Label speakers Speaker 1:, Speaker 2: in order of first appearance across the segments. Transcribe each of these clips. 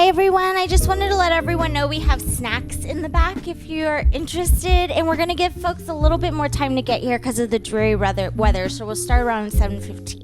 Speaker 1: Hi everyone, I just wanted to let everyone know we have snacks in the back if you're interested, and we're going to give folks a little bit more time to get here because of the dreary weather, so we'll start around 7:15.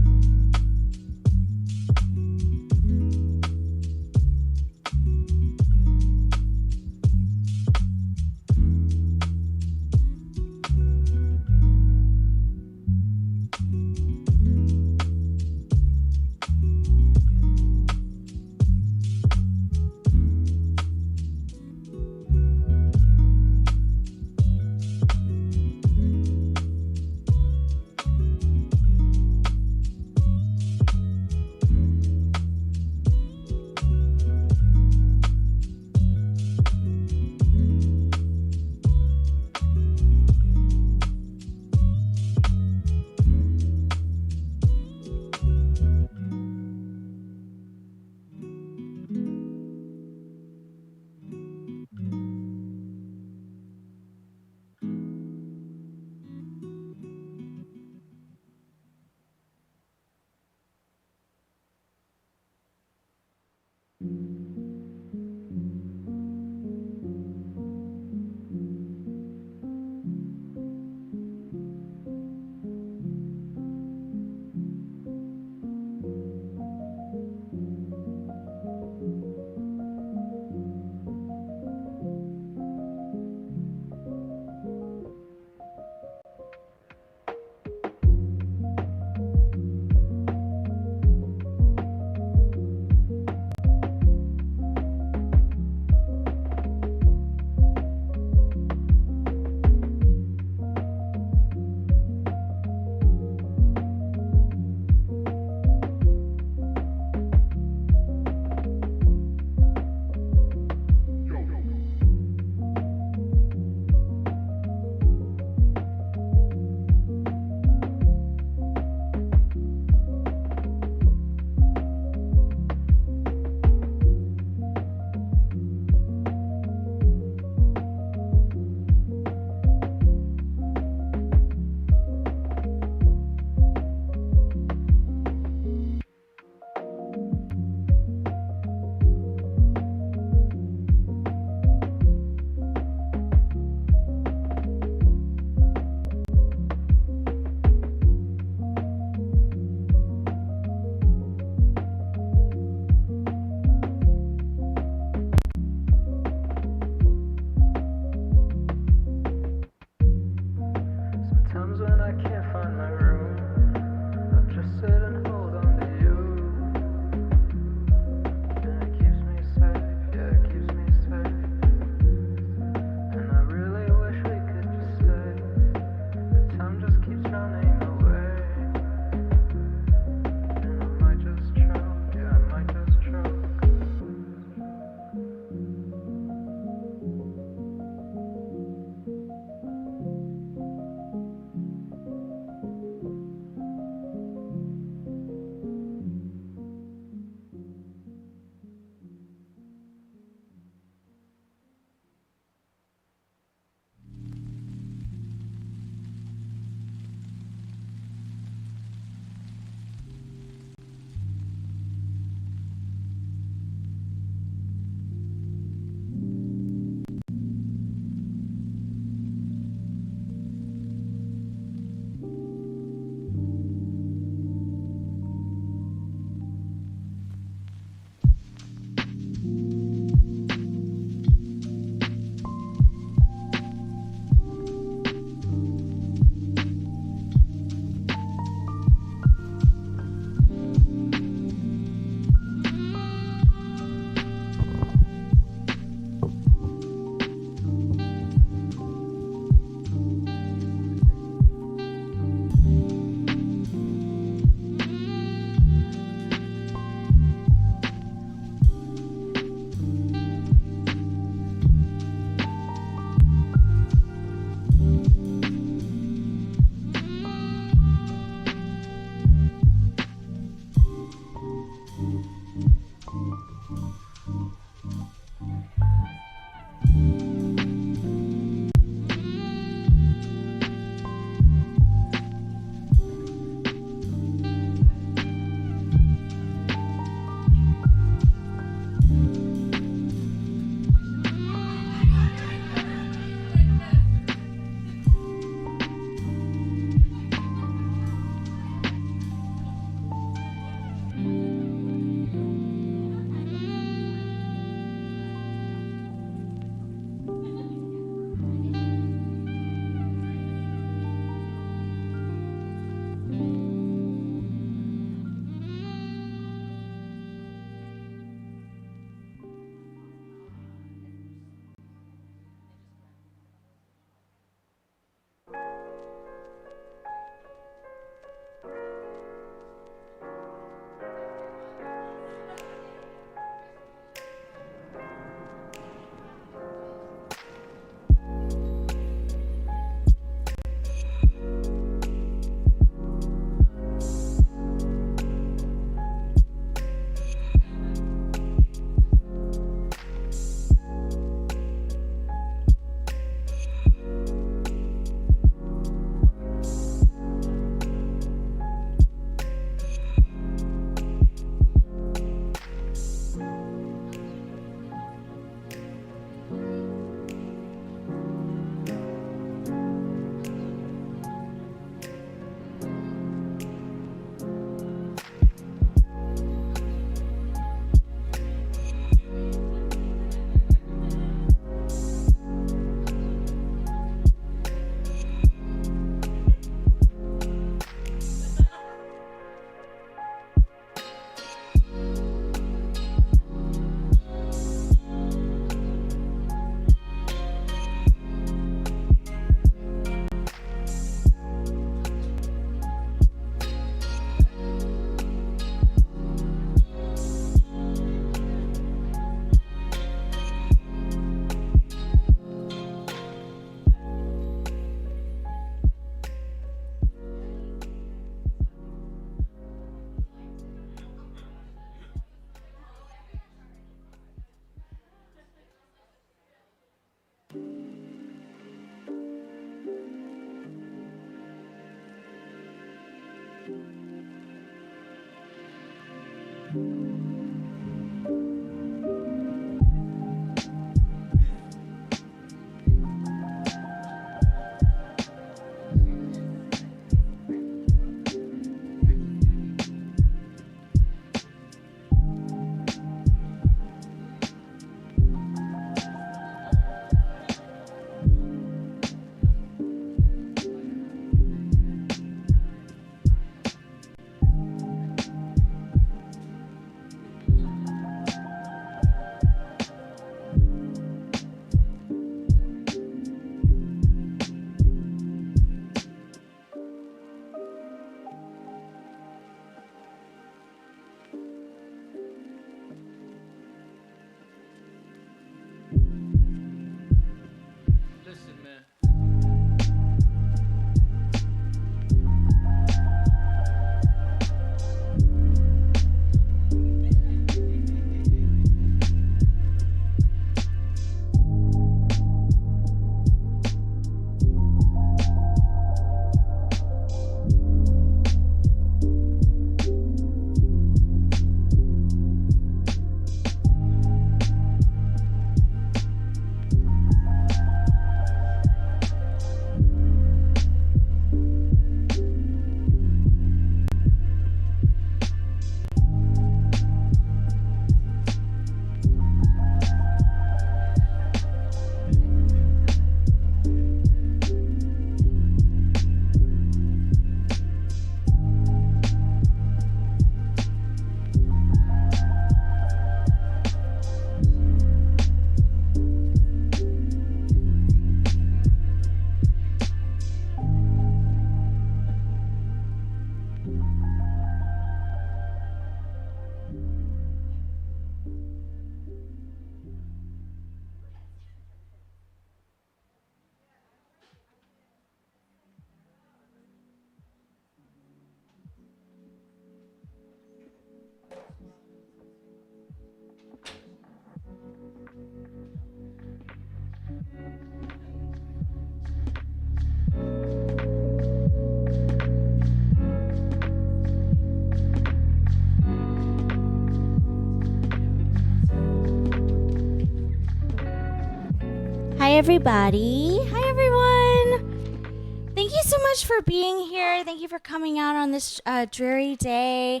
Speaker 1: everybody. Hi, everyone. Thank you so much for being here. Thank you for coming out on this dreary day.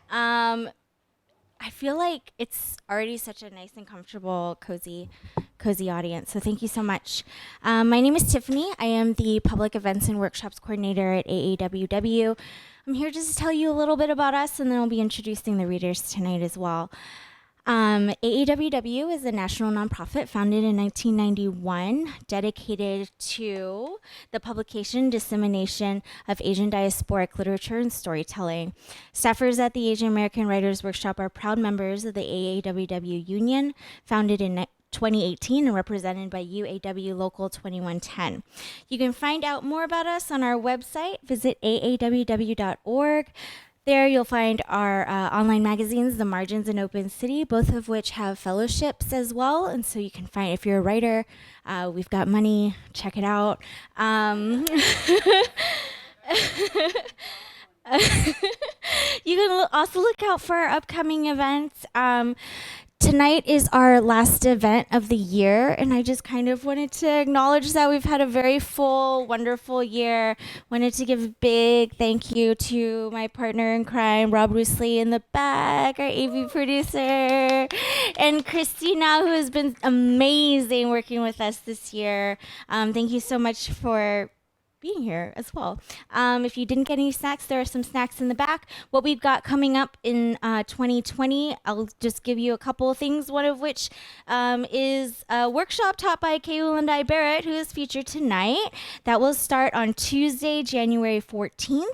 Speaker 1: I feel like it's already such a nice and comfortable, cozy audience. So thank you so much. My name is Tiffany. I am the Public Events and Workshops Coordinator at AAWW. I'm here just to tell you a little bit about us, and then I'll be introducing the readers tonight as well. AAWW is a national nonprofit founded in 1991, dedicated to the publication, dissemination of Asian diasporic literature and storytelling. Staffers at the Asian American Writers Workshop are proud members of the AAWW Union, founded in 2018 and represented by UAW Local 2110. You can find out more about us on our website. Visit aaww.org. There you'll find our online magazines, The Margins and Open City, both of which have fellowships as well. And so you can find, if you're a writer, we've got money, check it out. You can also look out for our upcoming events. Tonight is our last event of the year, and I just kind of wanted to acknowledge that we've had a very full, wonderful year. Wanted to give a big thank you to my partner in crime, Rob Roosley in the back, our AV producer, and Christina, who has been amazing working with us this year. Thank you so much for being here as well. If you didn't get any snacks, there are some snacks in the back. What we've got coming up in 2020, I'll just give you a couple of things, one of which is a workshop taught by Kay Ulanday Barrett, who is featured tonight. That will start on Tuesday, January 14th.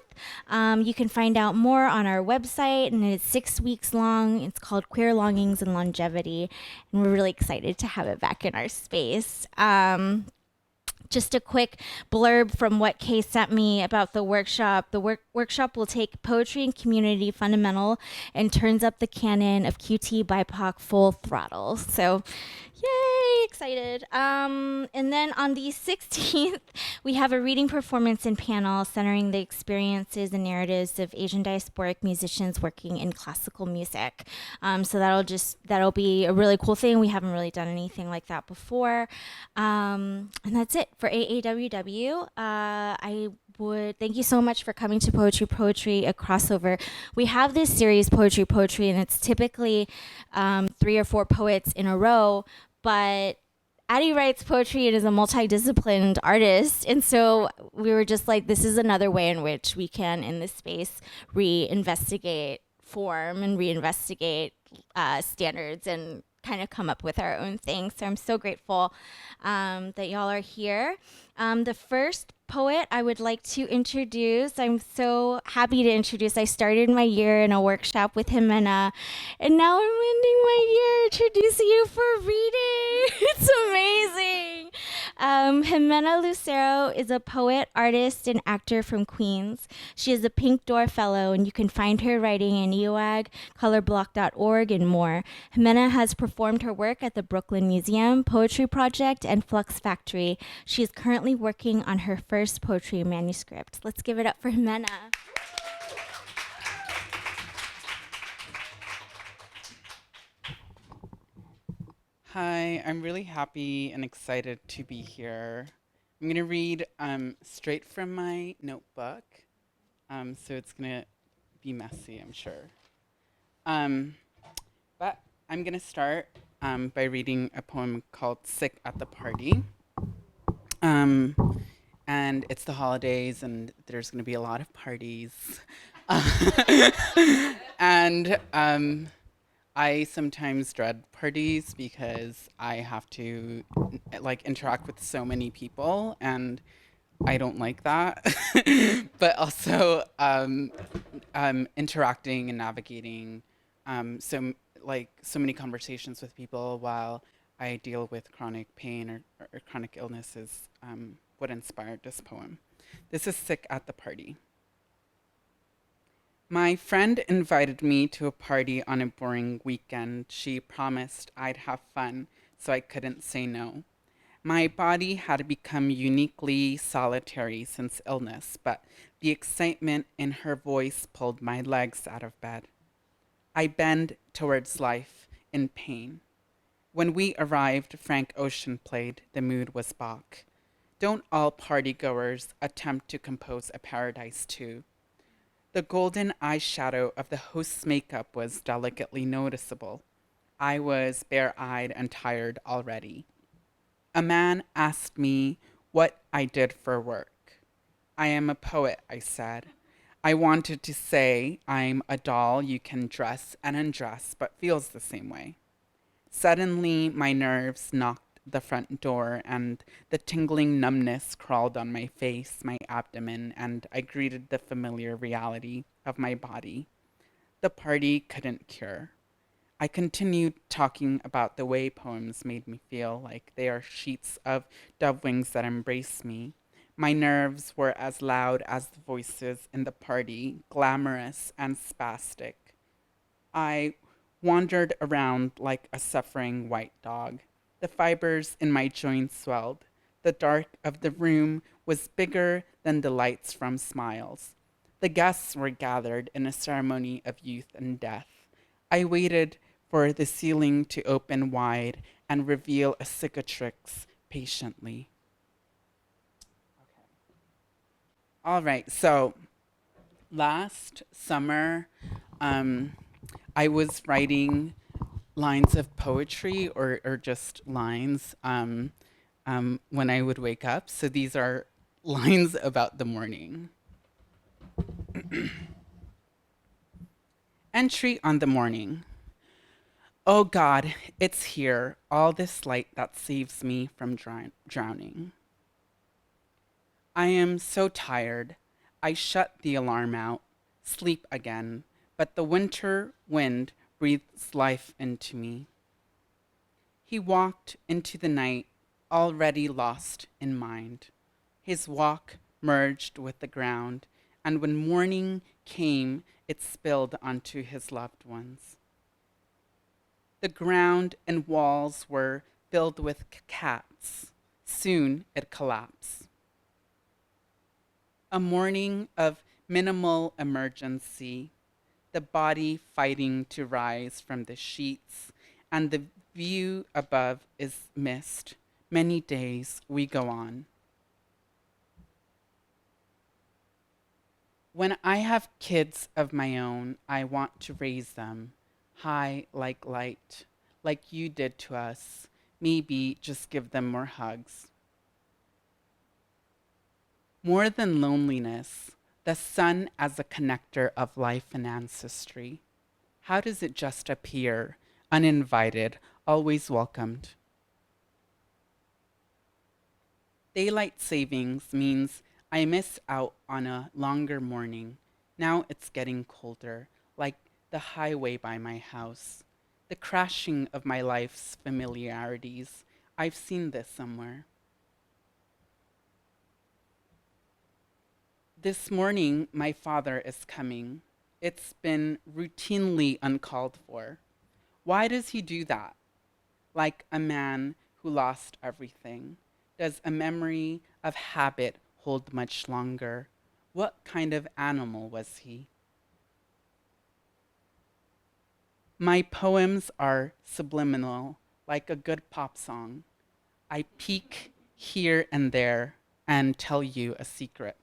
Speaker 1: You can find out more on our website, and it's 6 weeks long. It's called Queer Longings and Longevity, and we're really excited to have it back in our space. Just a quick blurb from what Kay sent me about the workshop. The workshop will take poetry and community fundamental and turns up the canon of QT BIPOC full throttle. So, yay, excited. And then on the 16th, we have a reading performance and panel centering the experiences and narratives of Asian diasporic musicians working in classical music. So that'll be a really cool thing. We haven't really done anything like that before. And that's it for AAWW. I would thank you so much for coming to Poetry, a crossover. We have this series, Poetry, and it's typically 3 or 4 poets in a row, but Addie writes poetry and is a multidisciplined artist. And so we were just like, this is another way in which we can, in this space, reinvestigate form and reinvestigate standards and kind of come up with our own thing. So I'm so grateful that y'all are here. The first poet I would like to introduce, I'm so happy to introduce. I started my year in a workshop with Jimena, and now I'm ending my year introducing you for reading. It's amazing. Jimena Lucero is a poet, artist, and actor from Queens. She is a Pink Door Fellow, and you can find her writing in EOAG, colorblock.org, and more. Jimena has performed her work at the Brooklyn Museum, Poetry Project, and Flux Factory. She is currently working on her first poetry manuscript. Let's give it up for Jimena.
Speaker 2: Hi, I'm really happy and excited to be here. I'm going to read straight from my notebook, so it's going to be messy, I'm sure. But I'm going to start by reading a poem called Sick at the Party. And it's the holidays, and there's going to be a lot of parties. And I sometimes dread parties because I have to interact with so many people, and I don't like that. But also interacting and navigating so many conversations with people while I deal with chronic pain or chronic illness is what inspired this poem. This is Sick at the Party. My friend invited me to a party on a boring weekend. She promised I'd have fun, so I couldn't say no. My body had become uniquely solitary since illness, but the excitement in her voice pulled my legs out of bed. I bend towards life in pain. When we arrived, Frank Ocean played. The mood was Bach. Don't all partygoers attempt to compose a paradise too? The golden eyeshadow of the host's makeup was delicately noticeable. I was bare-eyed and tired already. A man asked me what I did for work. I am a poet, I said. I wanted to say I'm a doll you can dress and undress, but feels the same way. Suddenly, my nerves knocked the front door, and the tingling numbness crawled on my face, my abdomen, and I greeted the familiar reality of my body. The party couldn't cure. I continued talking about the way poems made me feel like they are sheets of dove wings that embrace me. My nerves were as loud as the voices in the party, glamorous and spastic. I wandered around like a suffering white dog. The fibers in my joints swelled. The dark of the room was bigger than the lights from smiles. The guests were gathered in a ceremony of youth and death. I waited for the ceiling to open wide and reveal a cicatrix patiently. All right, so last summer, I was writing lines of poetry or just lines when I would wake up. So these are lines about the morning. Entry on the morning. Oh God, it's here, all this light that saves me from drowning. I am so tired. I shut the alarm out, sleep again, but the winter wind breathes life into me. He walked into the night, already lost in mind. His walk merged with the ground, and when morning came, it spilled onto his loved ones. The ground and walls were filled with cats. Soon it collapsed. A morning of minimal emergency, the body fighting to rise from the sheets, and the view above is missed. Many days we go on. When I have kids of my own, I want to raise them high like light, like you did to us. Maybe just give them more hugs. More than loneliness, the sun as a connector of life and ancestry. How does it just appear, uninvited, always welcomed? Daylight savings means I miss out on a longer morning. Now it's getting colder, like the highway by my house. The crashing of my life's familiarities. I've seen this somewhere. This morning, my father is coming. It's been routinely uncalled for. Why does he do that? Like a man who lost everything. Does a memory of habit hold much longer? What kind of animal was he? My poems are subliminal, like a good pop song. I peek here and there and tell you a secret.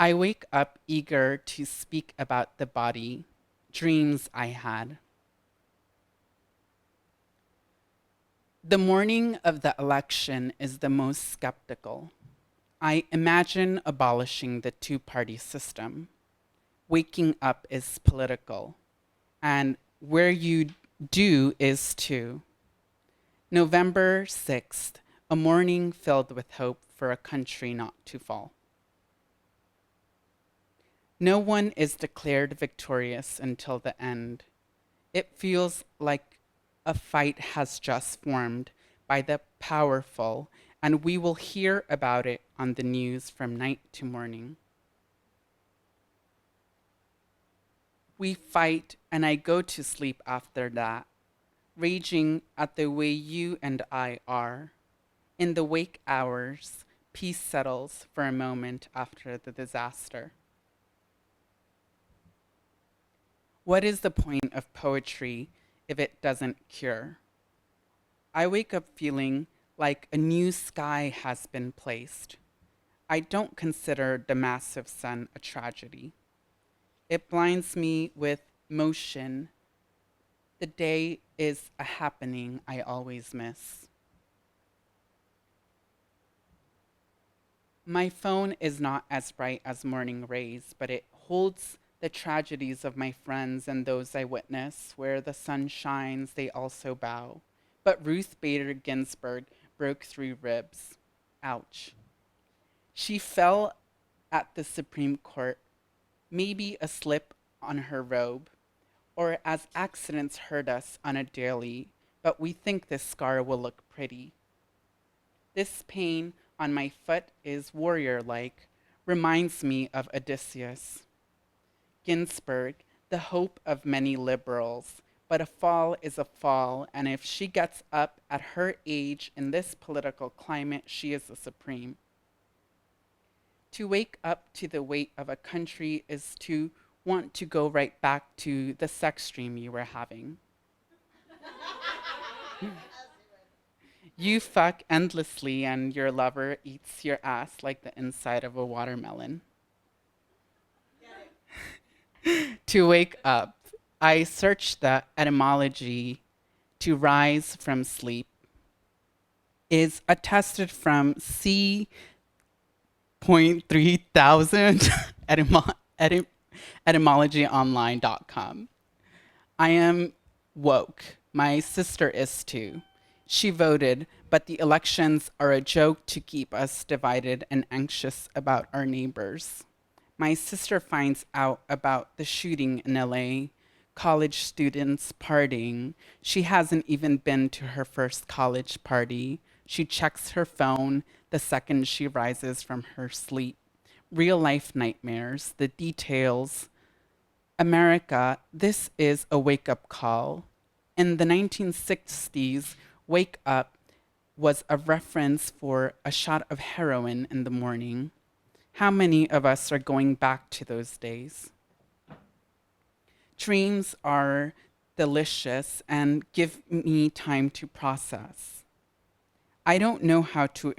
Speaker 2: I wake up eager to speak about the body, dreams I had. The morning of the election is the most skeptical. I imagine abolishing the two-party system. Waking up is political, and where you do is too. November 6th, a morning filled with hope for a country not to fall. No one is declared victorious until the end. It feels like a fight has just formed by the powerful, and we will hear about it on the news from night to morning. We fight, and I go to sleep after that, raging at the way you and I are. In the wake hours, peace settles for a moment after the disaster. What is the point of poetry if it doesn't cure. I wake up feeling like a new sky has been placed. I don't consider the massive sun a tragedy. It blinds me with motion. The day is a happening I always miss. My phone is not as bright as morning rays, but it holds the tragedies of my friends and those I witness. Where the sun shines, they also bow. But Ruth Bader Ginsburg broke 3 ribs. Ouch. She fell at the Supreme Court, maybe a slip on her robe, or as accidents hurt us on a daily, but we think this scar will look pretty. This pain on my foot is warrior like, reminds me of Odysseus. Ginsburg, the hope of many liberals, but a fall is a fall, and if she gets up at her age in this political climate, she is the supreme. To wake up to the weight of a country is to want to go right back to the sex dream you were having. You fuck endlessly and your lover eats your ass like the inside of a watermelon. To wake up, I searched the etymology to rise from sleep is attested from C.3000 etymologyonline.com. I am woke. My sister is too. She voted, but the elections are a joke to keep us divided and anxious about our neighbors. My sister finds out about the shooting in LA, college students partying. She hasn't even been to her first college party. She checks her phone the second she rises from her sleep. Real life nightmares, the details. America, this is a wake up call. In the 1960s, wake up was a reference for a shot of heroin in the morning. How many of us are going back to those days? Dreams are delicious and give me time to process. I don't know how to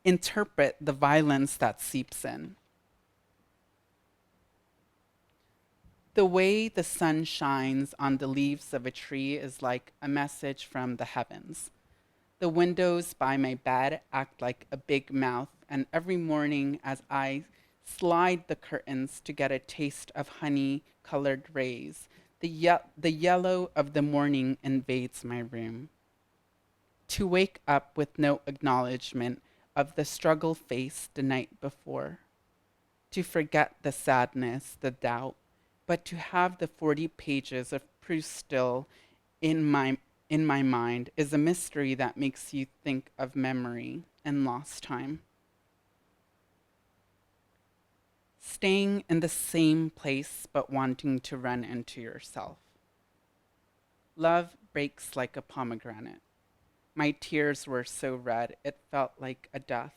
Speaker 2: interpret the violence that seeps in. The way the sun shines on the leaves of a tree is like a message from the heavens. The windows by my bed act like a big mouth, and every morning as I slide the curtains to get a taste of honey-colored rays, the yellow of the morning invades my room. To wake up with no acknowledgement of the struggle faced the night before. To forget the sadness, the doubt, but to have the 40 pages of Proust still in my mind is a mystery that makes you think of memory and lost time. Staying in the same place but wanting to run into yourself. Love breaks like a pomegranate. My tears were so red, it felt like a death.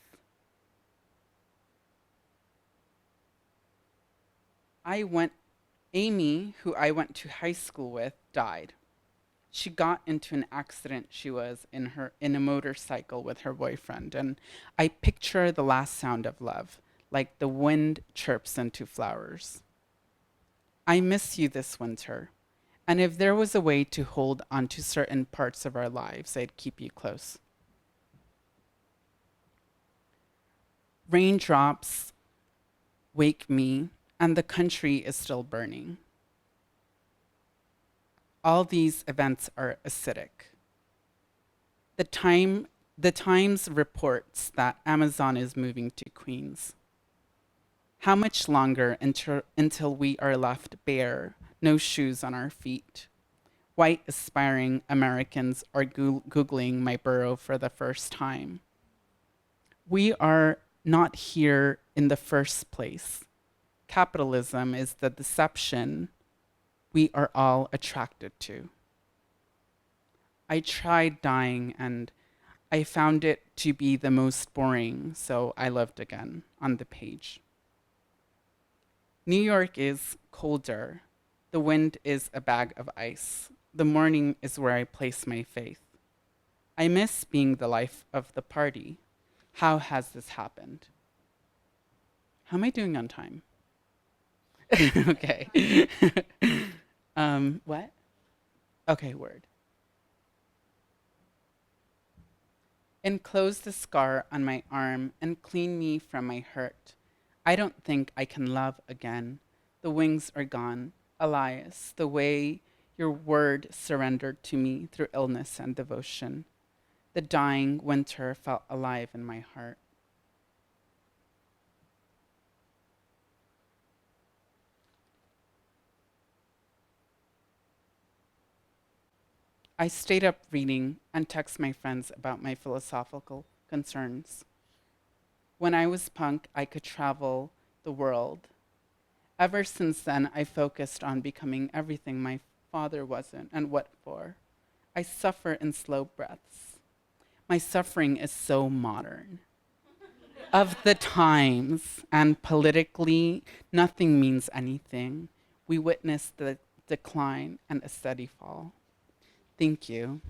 Speaker 2: Amy, who I went to high school with, died. She got into an accident. She was in a motorcycle with her boyfriend, and I picture the last sound of love, like the wind chirps into flowers. I miss you this winter, and if there was a way to hold onto certain parts of our lives, I'd keep you close. Raindrops wake me, and the country is still burning. All these events are acidic. The Times reports that Amazon is moving to Queens. How much longer until we are left bare, no shoes on our feet? White aspiring Americans are Googling my borough for the first time. We are not here in the first place. Capitalism is the deception we are all attracted to. I tried dying and I found it to be the most boring, so I lived again on the page. New York is colder. The wind is a bag of ice. The morning is where I place my faith. I miss being the life of the party. How has this happened? How am I doing on time? Okay. What? Okay, word. Enclose the scar on my arm and clean me from my hurt. I don't think I can love again. The wings are gone. Elias, the way your word surrendered to me through illness and devotion. The dying winter felt alive in my heart. I stayed up reading and text my friends about my philosophical concerns. When I was punk, I could travel the world. Ever since then, I focused on becoming everything my father wasn't and what for. I suffer in slow breaths. My suffering is so modern. Of the times, and politically, nothing means anything. We witness the decline and a steady fall. Thank you.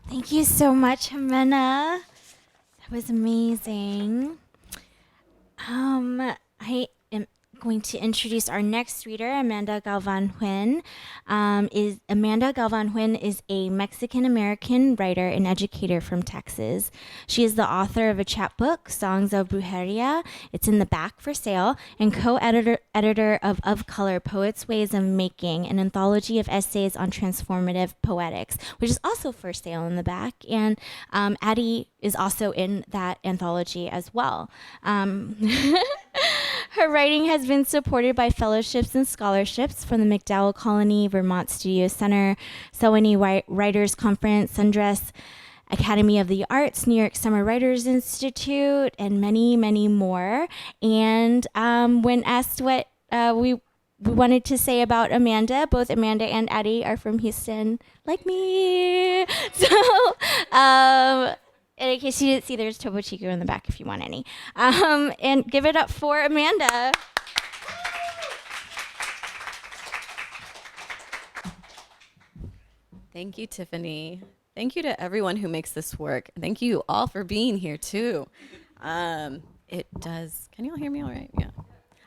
Speaker 1: Thank you so much, Jimena. That was amazing. I am going to introduce our next reader, Amanda Galvan Huynh. Amanda Galvan Huynh is a Mexican-American writer and educator from Texas. She is the author of a chapbook, Songs of Brujería. It's in the back for sale, and co-editor of Color, Poets' Ways of Making, an anthology of essays on transformative poetics, which is also for sale in the back. And Addie is also in that anthology as well. Her writing has been supported by fellowships and scholarships from the MacDowell Colony, Vermont Studio Center, Sewanee Writers Conference, Sundress Academy of the Arts, New York Summer Writers Institute, and many, many more. And when asked what we wanted to say about Amanda, both Amanda and Addie are from Houston, like me. So, in case you didn't see, there's Topo Chico in the back if you want any. And give it up for Amanda.
Speaker 3: Thank you, Tiffany. Thank you to everyone who makes this work. Thank you all for being here too. It does. Can you all hear me all right? Yeah.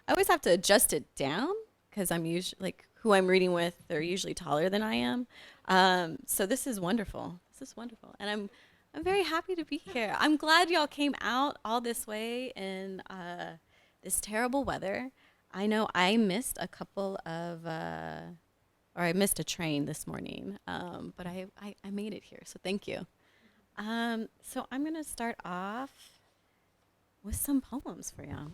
Speaker 3: I always have to adjust it down because I'm usually like who I'm reading with. They're usually taller than I am. So this is wonderful. This is wonderful, and I'm very happy to be here. I'm glad y'all came out all this way in this terrible weather. I know I missed a couple of. Or I missed a train this morning, but I made it here, so thank you. So I'm gonna start off with some poems for y'all.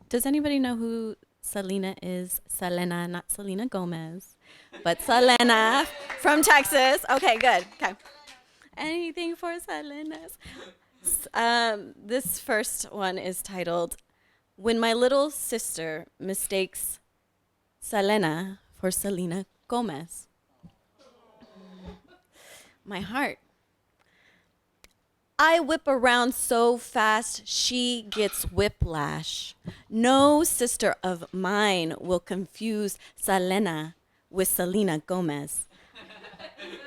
Speaker 3: Does anybody know who Selena is? Selena, not Selena Gomez, but Selena from Texas. Okay, good. Okay. Anything for Selena's? This first one is titled, When My Little Sister Mistakes Selena for Selena Gomez. My heart. I whip around so fast she gets whiplash. No sister of mine will confuse Selena with Selena Gomez.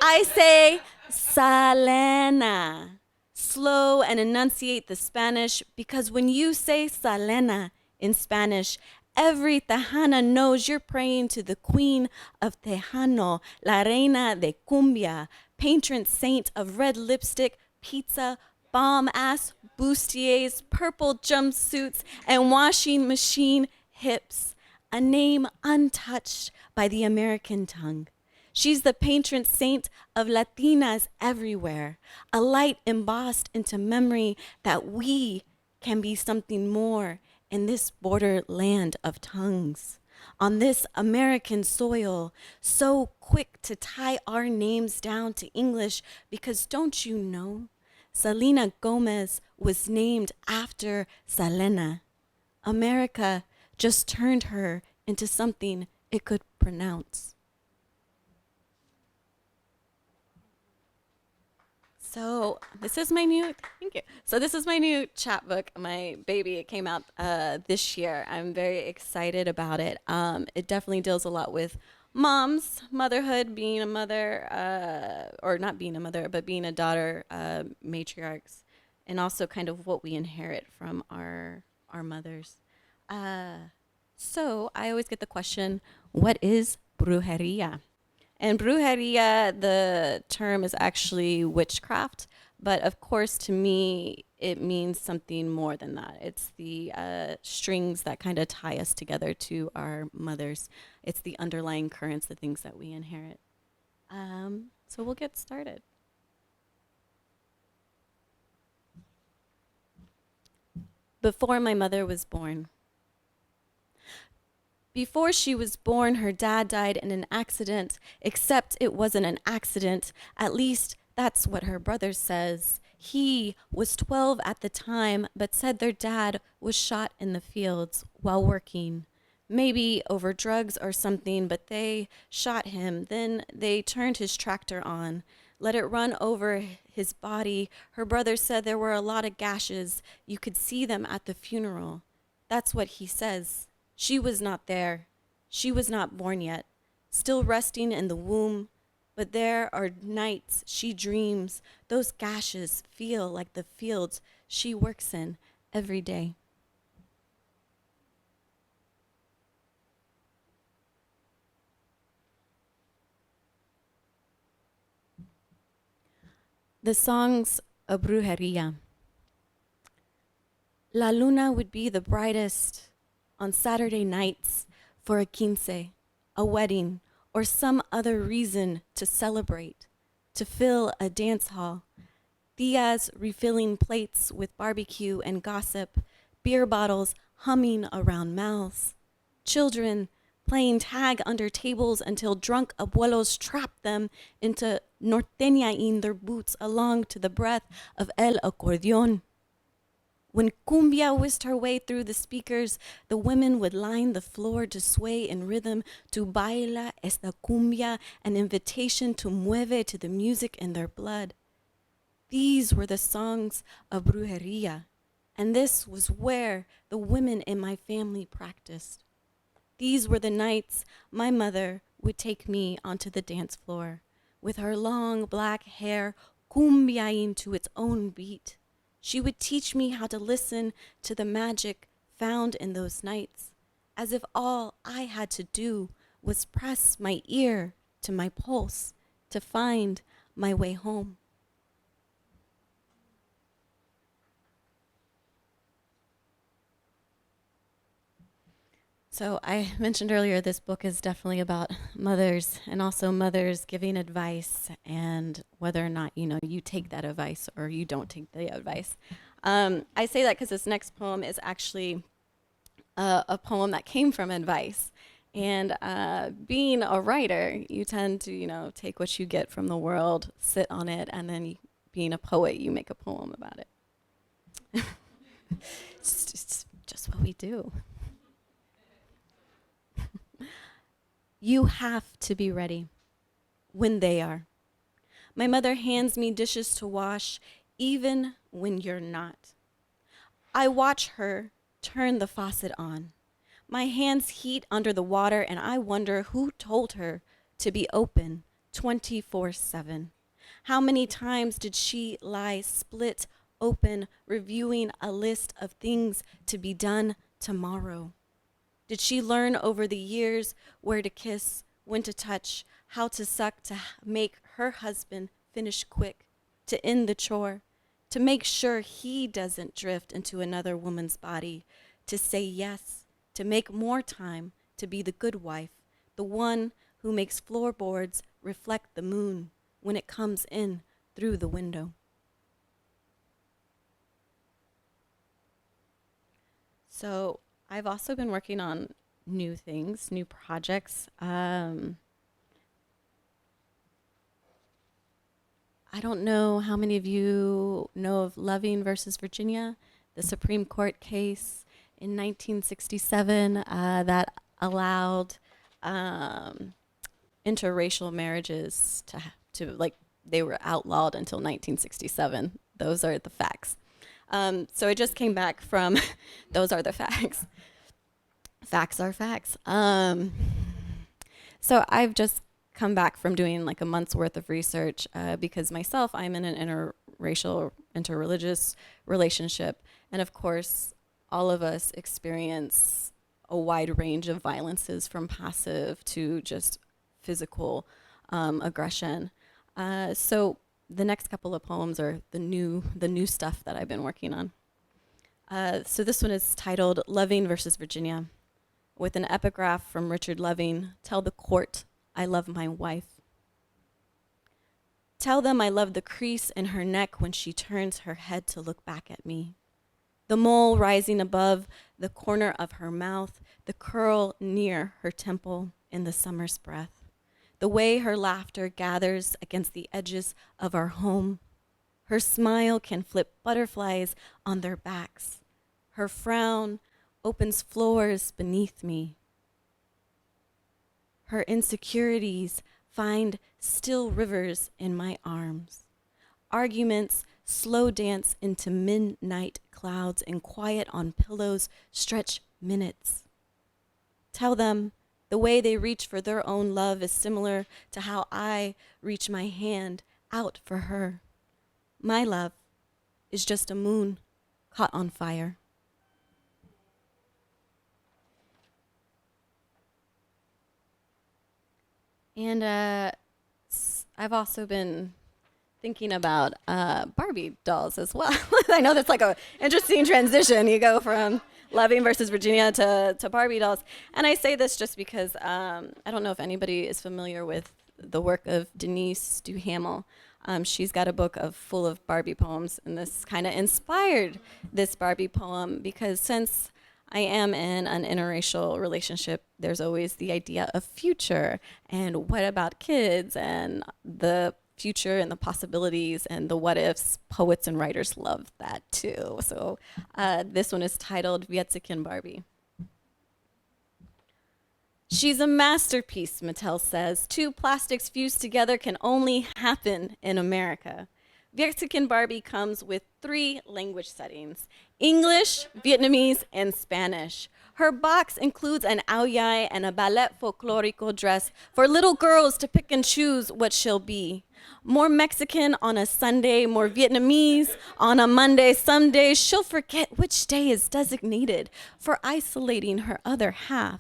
Speaker 3: I say Selena. Slow and enunciate the Spanish because when you say Selena in Spanish, every Tejana knows you're praying to the queen of Tejano, la reina de cumbia, patron saint of red lipstick, pizza, bomb-ass bustiers, purple jumpsuits, and washing machine hips, a name untouched by the American tongue. She's the patron saint of Latinas everywhere, a light embossed into memory that we can be something more in this borderland of tongues, on this American soil, so quick to tie our names down to English because don't you know, Selena Gomez was named after Selena. America just turned her into something it could pronounce. So this is my new, thank you. So this is my new chapbook, my baby. It came out this year. I'm very excited about it. It definitely deals a lot with moms, motherhood, being a mother, or not being a mother, but being a daughter, matriarchs, and also kind of what we inherit from our mothers. So I always get the question, what is brujería? And brujería, the term is actually witchcraft, but of course, to me, it means something more than that. It's the strings that kind of tie us together to our mothers. It's the underlying currents, the things that we inherit. So we'll get started. Before my mother was born. Before she was born, her dad died in an accident, except it wasn't an accident. At least that's what her brother says. He was 12 at the time, but said their dad was shot in the fields while working. Maybe over drugs or something, but they shot him. Then they turned his tractor on, let it run over his body. Her brother said there were a lot of gashes. You could see them at the funeral. That's what he says. She was not there. She was not born yet, still resting in the womb. But there are nights she dreams. Those gashes feel like the fields she works in every day. The songs of Brujería. La luna would be the brightest on Saturday nights for a quince, a wedding, or some other reason to celebrate, to fill a dance hall. Tias refilling plates with barbecue and gossip, beer bottles humming around mouths. Children playing tag under tables until drunk abuelos trapped them into norteñaing their boots along to the breath of el acordeón. When cumbia whisked her way through the speakers, the women would line the floor to sway in rhythm, to baila esta cumbia, an invitation to mueve to the music in their blood. These were the songs of brujería, and this was where the women in my family practiced. These were the nights my mother would take me onto the dance floor, with her long black hair cumbiaing to its own beat. She would teach me how to listen to the magic found in those nights, as if all I had to do was press my ear to my pulse to find my way home. So I mentioned earlier, this book is definitely about mothers, and also mothers giving advice, and whether or not, you take that advice or you don't take the advice. I say that because this next poem is actually a poem that came from advice. And being a writer, you tend to, take what you get from the world, sit on it, and then being a poet, you make a poem about it. It's just what we do. You have to be ready when they are. My mother hands me dishes to wash, even when you're not. I watch her turn the faucet on. My hands heat under the water, and I wonder who told her to be open 24/7. How many times did she lie split open, reviewing a list of things to be done tomorrow? Did she learn over the years where to kiss, when to touch, how to suck to make her husband finish quick, to end the chore, to make sure he doesn't drift into another woman's body, to say yes, to make more time, to be the good wife, the one who makes floorboards reflect the moon when it comes in through the window? So I've also been working on new things, new projects. I don't know how many of you know of Loving versus Virginia, the Supreme Court case in 1967 that allowed interracial marriages to they were outlawed until 1967. Those are the facts. So I just came back from, those are the facts. Facts are facts. So I've just come back from doing like a month's worth of research because myself, I'm in an interracial, interreligious relationship. And of course, all of us experience a wide range of violences from passive to just physical aggression. So the next couple of poems are the new stuff that I've been working on. So this one is titled Loving versus Virginia, with an epigraph from Richard Loving. Tell the court I love my wife. Tell them I love the crease in her neck when she turns her head to look back at me. The mole rising above the corner of her mouth, the curl near her temple in the summer's breath. The way her laughter gathers against the edges of our home. Her smile can flip butterflies on their backs. Her frown opens floors beneath me. Her insecurities find still rivers in my arms. Arguments slow dance into midnight clouds and quiet on pillows stretch minutes. Tell them the way they reach for their own love is similar to how I reach my hand out for her. My love is just a moon caught on fire. And I've also been thinking about Barbie dolls as well. I know that's like a interesting transition. You go from Loving versus Virginia to Barbie dolls. And I say this just because I don't know if anybody is familiar with the work of Denise Duhamel. She's got a book full of Barbie poems, and this kind of inspired this Barbie poem because since I am in an interracial relationship, there's always the idea of future and what about kids and the future and the possibilities and the what ifs. Poets and writers love that too. So this one is titled Vietsikin Barbie. She's a masterpiece, Mattel says. Two plastics fused together can only happen in America. Vietsikin Barbie comes with 3 language settings: English, Vietnamese, and Spanish. Her box includes an ao dai and a ballet folklorico dress for little girls to pick and choose what she'll be. More Mexican on a Sunday, more Vietnamese on a Monday. Some days she'll forget which day is designated for isolating her other half.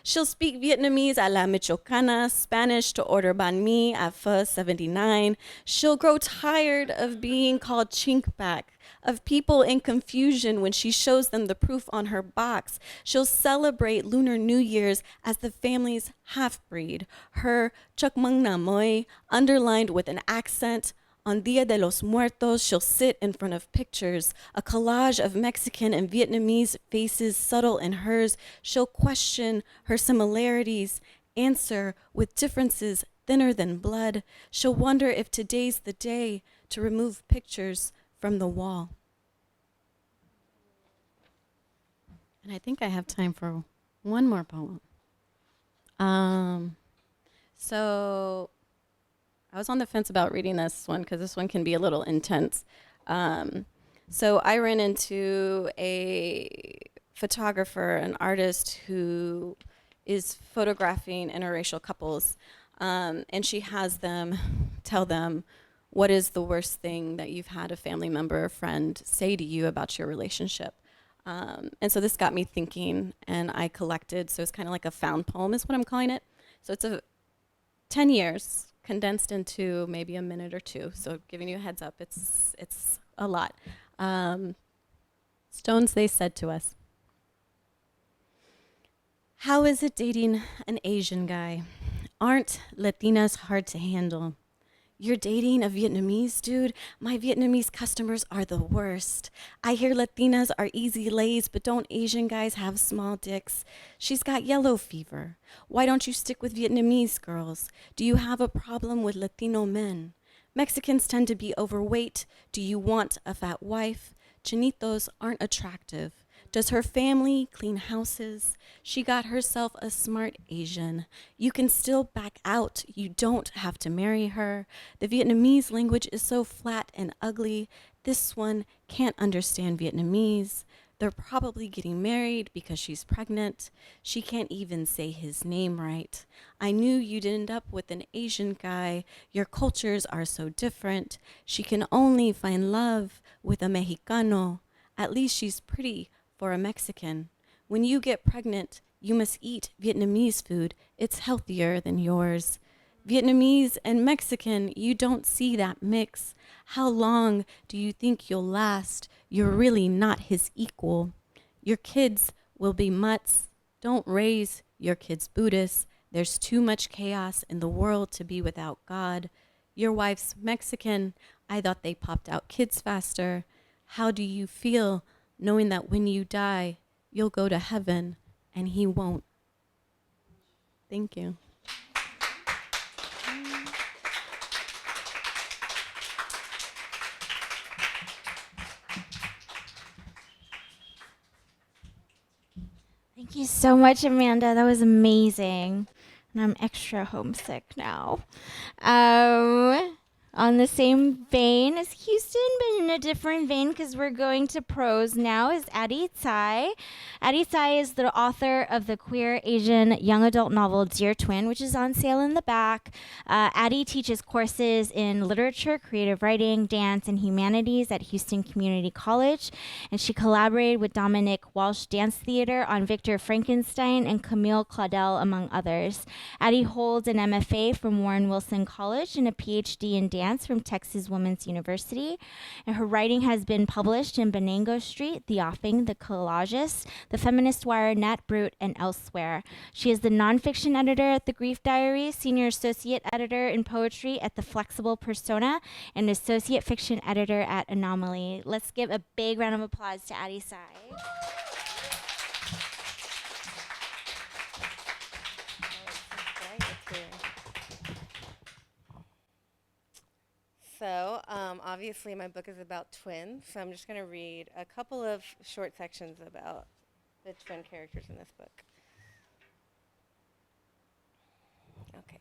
Speaker 3: She'll speak Vietnamese a la Michoacana, Spanish to order banh mi at pho 79. She'll grow tired of being called chinkback, of people in confusion when she shows them the proof on her box. She'll celebrate Lunar New Year's as the family's half-breed, her chakmang na moi, underlined with an accent. On Dia de los Muertos, she'll sit in front of pictures, a collage of Mexican and Vietnamese faces subtle in hers. She'll question her similarities, answer with differences thinner than blood. She'll wonder if today's the day to remove pictures from the wall. And I think I have time for one more poem. So I was on the fence about reading this one because this one can be a little intense. So I ran into a photographer, an artist who is photographing interracial couples, and she has them tell them what is the worst thing that you've had a family member or friend say to you about your relationship. And so this got me thinking, and I collected, so it's kind of like a found poem is what I'm calling it. So it's 10 years condensed into maybe a minute or 2. So giving you a heads up, it's a lot. Stones, they said to us, how is it dating an Asian guy? Aren't Latinas hard to handle? You're dating a Vietnamese dude? My Vietnamese customers are the worst. I hear Latinas are easy lays, but don't Asian guys have small dicks? She's got yellow fever. Why don't you stick with Vietnamese girls? Do you have a problem with Latino men? Mexicans tend to be overweight. Do you want a fat wife? Chinitos aren't attractive. Does her family clean houses? She got herself a smart Asian. You can still back out. You don't have to marry her. The Vietnamese language is so flat and ugly. This one can't understand Vietnamese. They're probably getting married because she's pregnant. She can't even say his name right. I knew you'd end up with an Asian guy. Your cultures are so different. She can only find love with a Mexicano. At least she's pretty for a Mexican. When you get pregnant, you must eat Vietnamese food. It's healthier than yours. Vietnamese and Mexican, you don't see that mix. How long do you think you'll last? You're really not his equal. Your kids will be mutts. Don't raise your kids Buddhists. There's too much chaos in the world to be without God. Your wife's Mexican. I thought they popped out kids faster. How do you feel knowing that when you die, you'll go to heaven and he won't? Thank you.
Speaker 1: Thank you so much, Amanda. That was amazing. And I'm extra homesick now. On the same vein as Houston, but in a different vein because we're going to prose now, is Addie Tsai. Addie Tsai is the author of the queer Asian young adult novel Dear Twin, which is on sale in the back. Addie teaches courses in literature, creative writing, dance, and humanities at Houston Community College, and she collaborated with Dominic Walsh Dance Theater on Victor Frankenstein and Camille Claudel, among others. Addie holds an MFA from Warren Wilson College and a PhD in dance from Texas Women's University. And her writing has been published in Benango Street, The Offing, The Collagist, The Feminist Wire, Nat Brute, and elsewhere. She is the nonfiction editor at The Grief Diary, senior associate editor in poetry at The Flexible Persona, and associate fiction editor at Anomaly. Let's give a big round of applause to Addie Tsai.
Speaker 4: So, obviously my book is about twins, so I'm just going to read a couple of short sections about the twin characters in this book. Okay.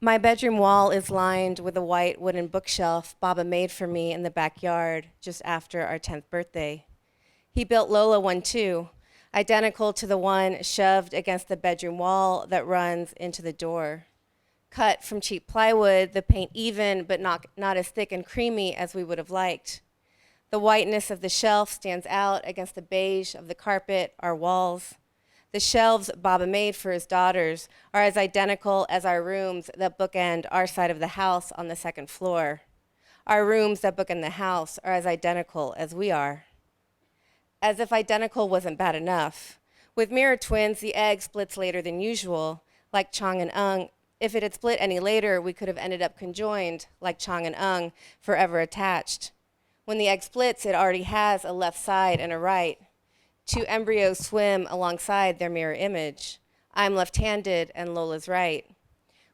Speaker 4: My bedroom wall is lined with a white wooden bookshelf Baba made for me in the backyard just after our 10th birthday. He built Lola one too, identical to the one shoved against the bedroom wall that runs into the door. Cut from cheap plywood, the paint even, but not as thick and creamy as we would have liked. The whiteness of the shelf stands out against the beige of the carpet, our walls. The shelves Baba made for his daughters are as identical as our rooms that bookend our side of the house on the second floor. Our rooms that bookend the house are as identical as we are. As if identical wasn't bad enough. With mirror twins, the egg splits later than usual, like Chang and Ung. If it had split any later, we could have ended up conjoined, like Chang and Ung, forever attached. When the egg splits, it already has a left side and a right. Two embryos swim alongside their mirror image. I'm left-handed and Lola's right.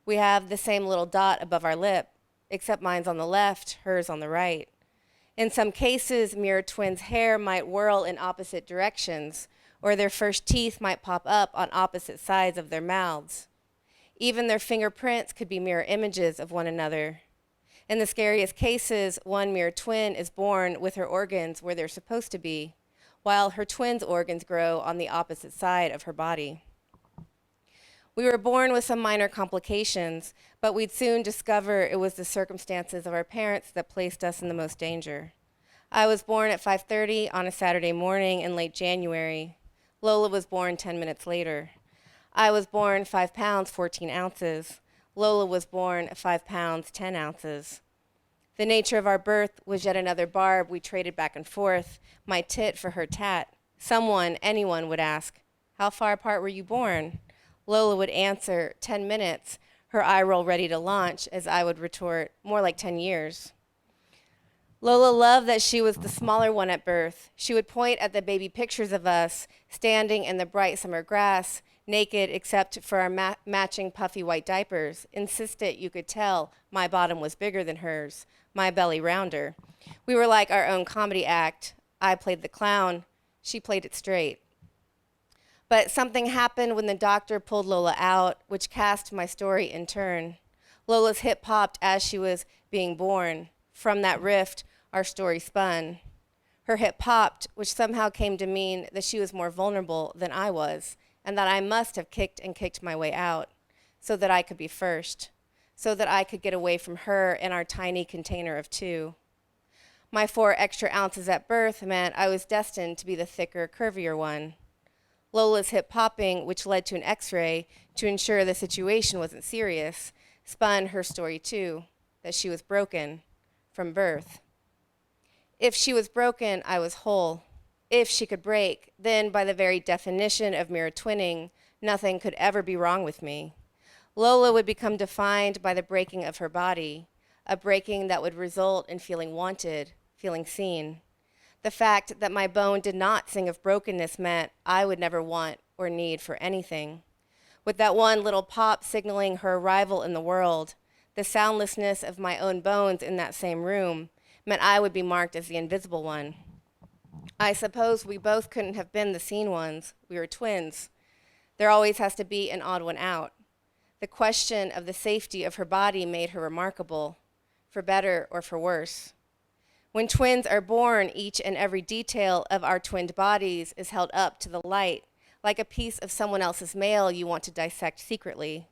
Speaker 4: We have the same little dot above our lip, except mine's on the left, hers on the right. In some cases, mirror twins' hair might whirl in opposite directions, or their first teeth might pop up on opposite sides of their mouths. Even their fingerprints could be mirror images of one another. In the scariest cases, one mirror twin is born with her organs where they're supposed to be, while her twin's organs grow on the opposite side of her body. We were born with some minor complications, but we'd soon discover it was the circumstances of our parents that placed us in the most danger. I was born at 5:30 on a Saturday morning in late January. Lola was born 10 minutes later. I was born 5 pounds, 14 ounces. Lola was born 5 pounds, 10 ounces. The nature of our birth was yet another barb we traded back and forth, my tit for her tat. Someone, anyone would ask, how far apart were you born? Lola would answer, 10 minutes, her eye roll ready to launch, as I would retort, more like 10 years. Lola loved that she was the smaller one at birth. She would point at the baby pictures of us, standing in the bright summer grass, naked except for our matching puffy white diapers, insisted you could tell my bottom was bigger than hers, my belly rounder. We were like our own comedy act, I played the clown. She played it straight. But something happened when the doctor pulled Lola out, which cast my story in turn. Lola's hip popped as she was being born. From that rift, our story spun. Her hip popped, which somehow came to mean that she was more vulnerable than I was, and that I must have kicked and kicked my way out, so that I could be first, so that I could get away from her in our tiny container of two. My 4 extra ounces at birth meant I was destined to be the thicker, curvier one. Lola's hip popping, which led to an x-ray to ensure the situation wasn't serious, spun her story too, that she was broken from birth. If she was broken, I was whole. If she could break, then by the very definition of mirror twinning, nothing could ever be wrong with me. Lola would become defined by the breaking of her body, a breaking that would result in feeling wanted, feeling seen. The fact that my bone did not sing of brokenness meant I would never want or need for anything. With that one little pop signaling her arrival in the world, the soundlessness of my own bones in that same room meant I would be marked as the invisible one. I suppose we both couldn't have been the seen ones. We were twins. There always has to be an odd one out. The question of the safety of her body made her remarkable, for better or for worse. When twins are born, each and every detail of our twinned bodies is held up to the light, like a piece of someone else's mail you want to dissect secretly.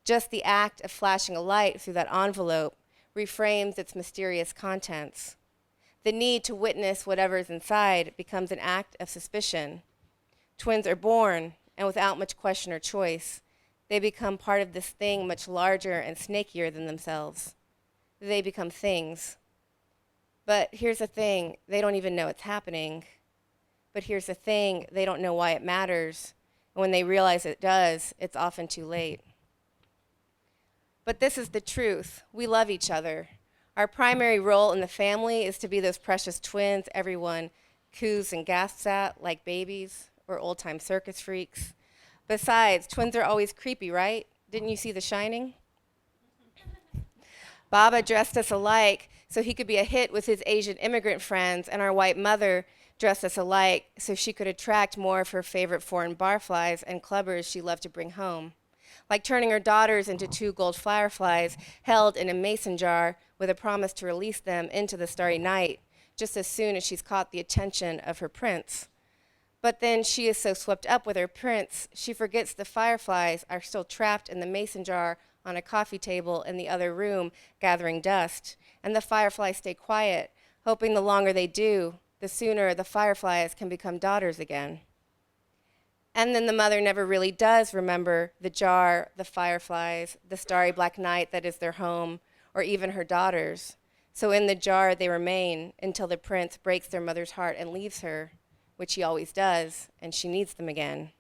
Speaker 4: Just the act of flashing a light through that envelope reframes its mysterious contents. The need to witness whatever is inside becomes an act of suspicion. Twins are born, and without much question or choice, they become part of this thing much larger and snakier than themselves. They become things. But here's the thing, they don't even know it's happening. But here's the thing, they don't know why it matters. And when they realize it does, it's often too late. But this is the truth. We love each other. Our primary role in the family is to be those precious twins everyone coos and gasps at like babies or old-time circus freaks. Besides, twins are always creepy, right? Didn't you see The Shining? Baba dressed us alike so he could be a hit with his Asian immigrant friends, and our white mother dressed us alike so she could attract more of her favorite foreign barflies and clubbers she loved to bring home. Like turning her daughters into 2 gold fireflies held in a mason jar with a promise to release them into the starry night just as soon as she's caught the attention of her prince. But then she is so swept up with her prince, she forgets the fireflies are still trapped in the mason jar on a coffee table in the other room gathering dust, and the fireflies stay quiet, hoping the longer they do, the sooner the fireflies can become daughters again. And then the mother never really does remember the jar, the fireflies, the starry black night that is their home, or even her daughters. So in the jar they remain until the prince breaks their mother's heart and leaves her, which he always does, and she needs them again.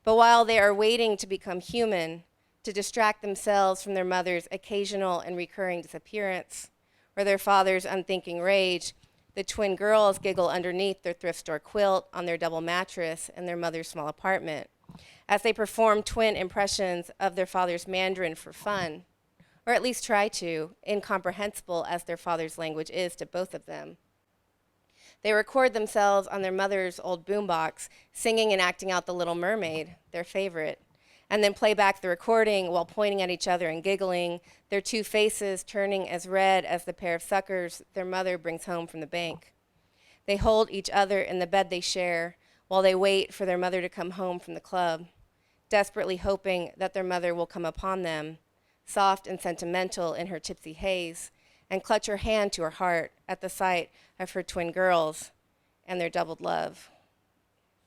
Speaker 4: But while they are waiting to become human, to distract themselves from their mother's occasional and recurring disappearance, or their father's unthinking rage, the twin girls giggle underneath their thrift store quilt on their double mattress in their mother's small apartment, as they perform twin impressions of their father's Mandarin for fun, or at least try to, incomprehensible as their father's language is to both of them. They record themselves on their mother's old boombox, singing and acting out The Little Mermaid, their favorite, and then play back the recording while pointing at each other and giggling, their 2 faces turning as red as the pair of suckers their mother brings home from the bank. They hold each other in the bed they share while they wait for their mother to come home from the club, desperately hoping that their mother will come upon them, soft and sentimental in her tipsy haze, and clutch her hand to her heart at the sight of her twin girls and their doubled love.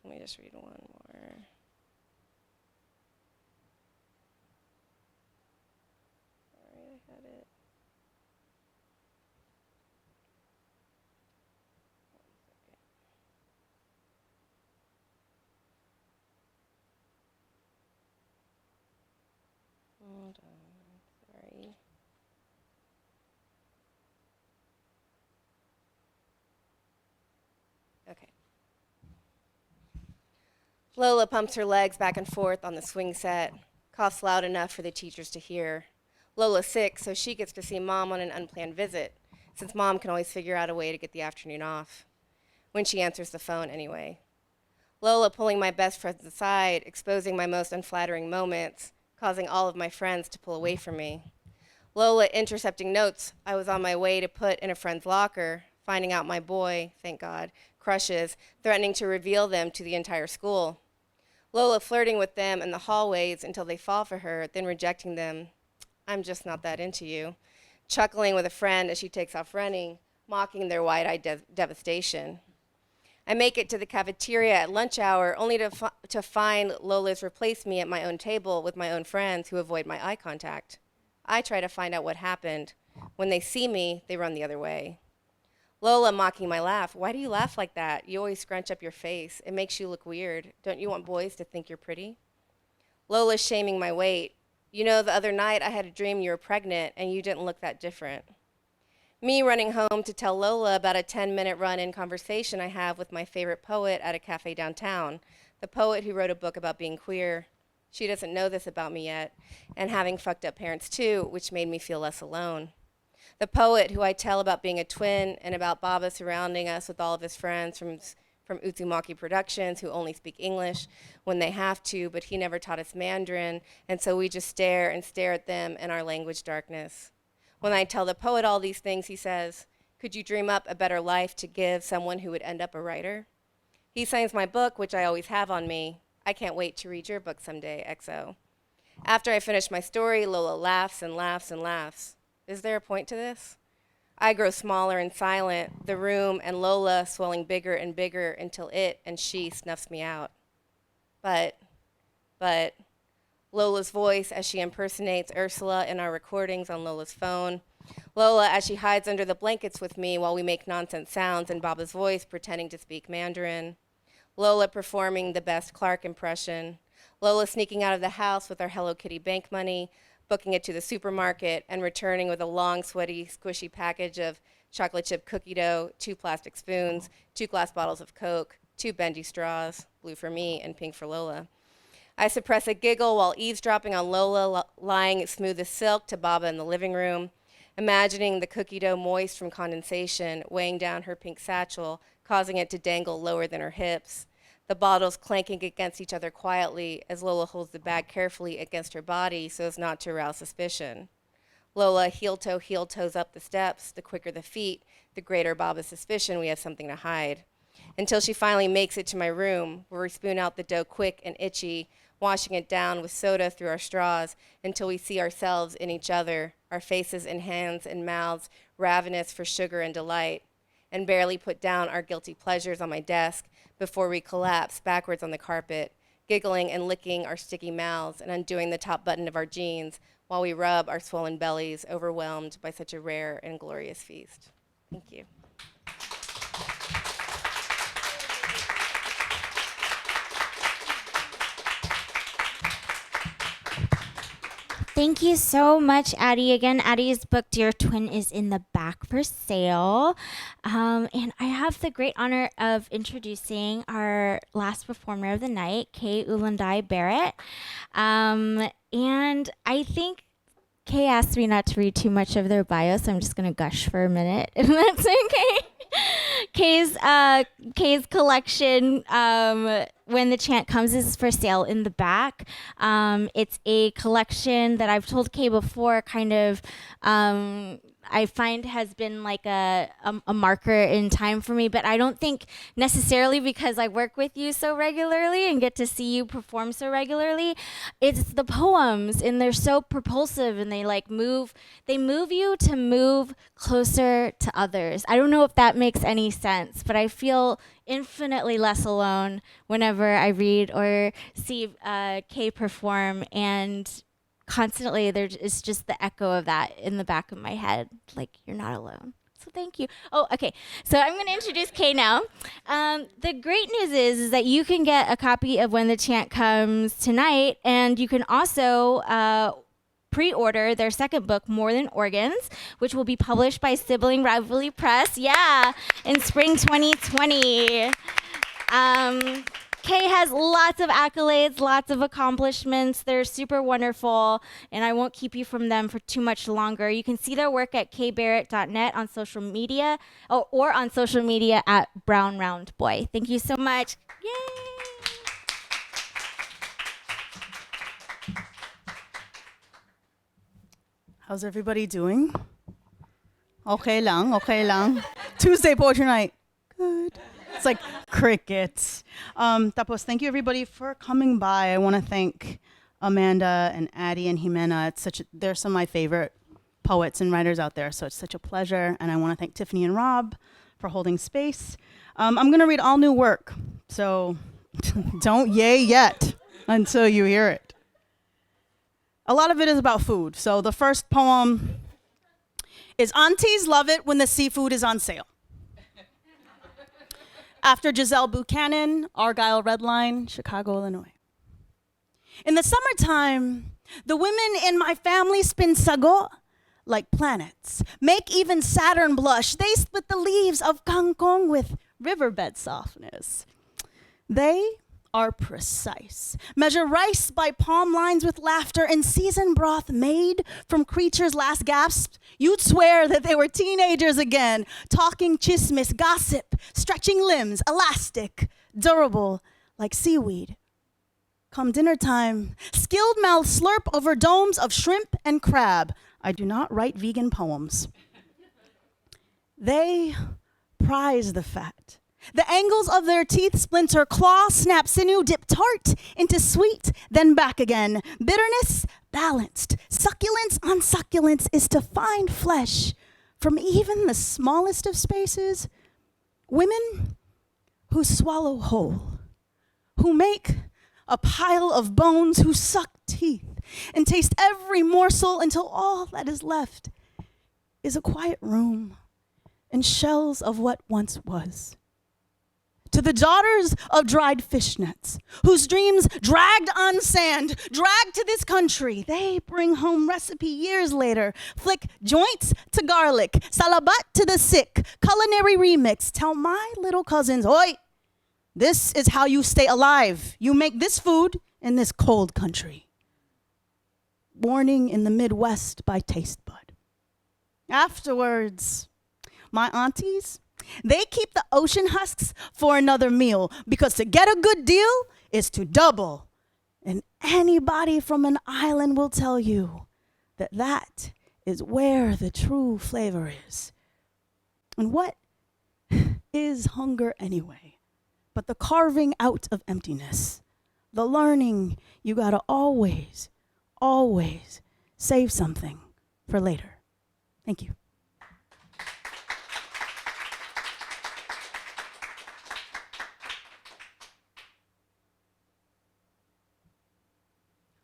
Speaker 4: Let me just read one more. Sorry, I had it. Hold on, sorry. Okay. Lola pumps her legs back and forth on the swing set, coughs loud enough for the teachers to hear. Lola's sick, so she gets to see Mom on an unplanned visit, since Mom can always figure out a way to get the afternoon off. when she answers the phone anyway. Lola pulling my best friends aside, exposing my most unflattering moments, causing all of my friends to pull away from me. Lola intercepting notes I was on my way to put in a friend's locker, finding out my boy, thank God, crushes, threatening to reveal them to the entire school. Lola flirting with them in the hallways until they fall for her, then rejecting them. I'm just not that into you. Chuckling with a friend as she takes off running, mocking their wide-eyed devastation. I make it to the cafeteria at lunch hour only to find Lola's replace me at my own table with my own friends who avoid my eye contact. I try to find out what happened. When they see me, they run the other way. Lola mocking my laugh. Why do you laugh like that? You always scrunch up your face. It makes you look weird. Don't you want boys to think you're pretty? Lola shaming my weight. You know, the other night I had a dream you were pregnant and you didn't look that different. Me running home to tell Lola about a 10-minute run-in conversation I have with my favorite poet at a cafe downtown, the poet who wrote a book about being queer. She doesn't know this about me yet, and having fucked up parents too, which made me feel less alone. The poet who I tell about being a twin and about Baba surrounding us with all of his friends from Uzumaki Productions who only speak English when they have to, but he never taught us Mandarin, and so we just stare and stare at them in our language darkness. When I tell the poet all these things, he says, could you dream up a better life to give someone who would end up a writer? He signs my book, which I always have on me. I can't wait to read your book someday, XO. After I finish my story, Lola laughs and laughs and laughs. Is there a point to this? I grow smaller and silent, the room and Lola swelling bigger and bigger until it and she snuffs me out. But, Lola's voice as she impersonates Ursula in our recordings on Lola's phone. Lola as she hides under the blankets with me while we make nonsense sounds in Baba's voice pretending to speak Mandarin. Lola performing the best Clark impression. Lola sneaking out of the house with our Hello Kitty bank money, booking it to the supermarket, and returning with a long, sweaty, squishy package of chocolate chip cookie dough, 2 plastic spoons, 2 glass bottles of Coke, 2 bendy straws, blue for me and pink for Lola. I suppress a giggle while eavesdropping on Lola lying smooth as silk to Baba in the living room, imagining the cookie dough moist from condensation, weighing down her pink satchel, causing it to dangle lower than her hips, the bottles clanking against each other quietly as Lola holds the bag carefully against her body so as not to arouse suspicion. Lola heel toes up the steps, the quicker the feet, the greater Baba's suspicion we have something to hide. Until she finally makes it to my room, where we spoon out the dough quick and itchy, washing it down with soda through our straws until we see ourselves in each other, our faces and hands and mouths ravenous for sugar and delight, and barely put down our guilty pleasures on my desk before we collapse backwards on the carpet, giggling and licking our sticky mouths and undoing the top button of our jeans while we rub our swollen bellies, overwhelmed by such a rare and glorious feast. Thank you.
Speaker 1: Thank you so much, Addie. Again, Addie's book, Dear Twin, is in the back for sale. And I have the great honor of introducing our last performer of the night, Kay Ulanday Barrett. And I think Kay asked me not to read too much of their bio, so I'm just going to gush for a minute, if that's okay. Kay's collection, When the Chant Comes, is for sale in the back. It's a collection that I've told Kay before, kind of, I find has been like a marker in time for me, but I don't think necessarily because I work with you so regularly and get to see you perform so regularly. It's the poems, and they're so propulsive, and they move you to move closer to others. I don't know if that makes any sense, but I feel infinitely less alone whenever I read or see Kay perform, and constantly there is just the echo of that in the back of my head, like, you're not alone. So thank you. Oh, okay. So I'm going to introduce Kay now. The great news is that you can get a copy of When the Chant Comes tonight, and you can also pre-order their second book, More Than Organs, which will be published by Sibling Rivalry Press, in spring 2020. Kay has lots of accolades, lots of accomplishments. They're super wonderful, and I won't keep you from them for too much longer. You can see their work at kbarrett.net on social media, or on social media at Brown Round Boy. Thank you so much. Yay!
Speaker 5: How's everybody doing? Okay lang, okay lang. Tuesday poetry night. Good. It's like crickets. Tapos, thank you everybody for coming by. I want to thank Amanda and Addie and Jimena. They're some of my favorite poets and writers out there, so it's such a pleasure. And I want to thank Tiffany and Rob for holding space. I'm going to read all new work, so don't yay yet until you hear it. A lot of it is about food. So the first poem is Aunties Love It When the Seafood is on Sale. After Giselle Buchanan, Argyle Redline, Chicago, Illinois. In the summertime, the women in my family spin sago like planets, make even Saturn blush. They split the leaves of kangkong with riverbed softness. They are precise. Measure rice by palm lines with laughter and seasoned broth made from creatures' last gasps. You'd swear that they were teenagers again, talking chismis, gossip, stretching limbs, elastic, durable like seaweed. Come dinner time, skilled mouths slurp over domes of shrimp and crab. I do not write vegan poems. They prize the fat. The angles of their teeth splinter, claw, snap, sinew, dip tart into sweet, then back again. Bitterness, balanced. Succulence on succulence is to find flesh from even the smallest of spaces. Women who swallow whole, who make a pile of bones, who suck teeth and taste every morsel until all that is left is a quiet room and shells of what once was. To the daughters of dried fishnets, whose dreams dragged on sand, dragged to this country, they bring home recipe years later. Flick joints to garlic, salabat to the sick, culinary remix. Tell my little cousins, oi, this is how you stay alive. You make this food in this cold country. Warning in the Midwest by Taste Bud. Afterwards, my aunties, they keep the ocean husks for another meal because to get a good deal is to double. And anybody from an island will tell you that that is where the true flavor is. And what is hunger anyway? But the carving out of emptiness, the learning you gotta always, always save something for later. Thank you.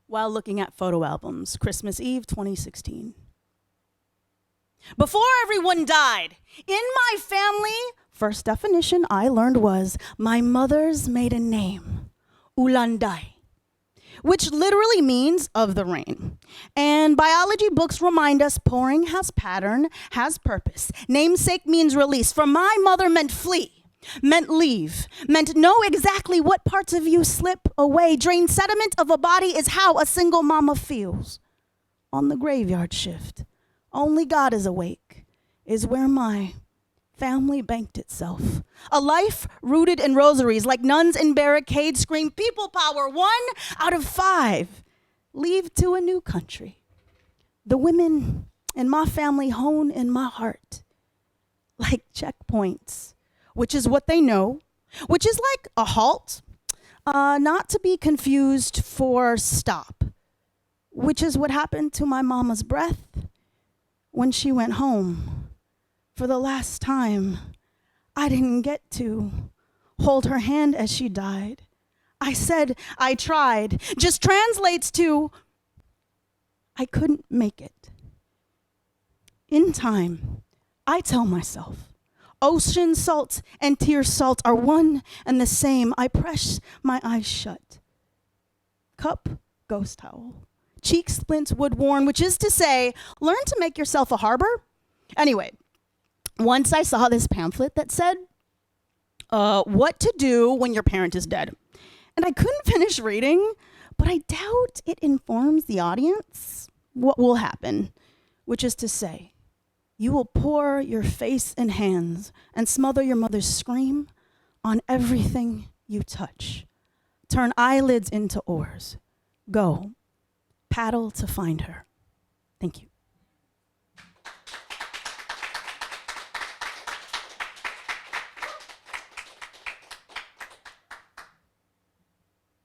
Speaker 5: While looking at photo albums, Christmas Eve 2016. Before everyone died, in my family, first definition I learned was my mother's maiden name, Ulanday, which literally means of the rain. And biology books remind us pouring has pattern, has purpose. Namesake means release. For my mother meant flee, meant leave, meant know exactly what parts of you slip away. Drained sediment of a body is how a single mama feels. On the graveyard shift, only God is awake, is where my family banked itself. A life rooted in rosaries, like nuns in barricades scream people power. 1 out of 5 leave to a new country. The women in my family hone in my heart like checkpoints, which is what they know, which is like a halt, not to be confused for stop, which is what happened to my mama's breath when she went home. For the last time, I didn't get to hold her hand as she died. I said I tried, just translates to I couldn't make it. In time, I tell myself, ocean salt and tear salt are one and the same. I press my eyes shut. Cup, ghost towel. Cheek splints, wood worn, which is to say, learn to make yourself a harbor. Anyway, once I saw this pamphlet that said, what to do when your parent is dead. And I couldn't finish reading, but I doubt it informs the audience what will happen, which is to say, you will pour your face and hands and smother your mother's scream on everything you touch. Turn eyelids into oars. Go, paddle to find her. Thank you.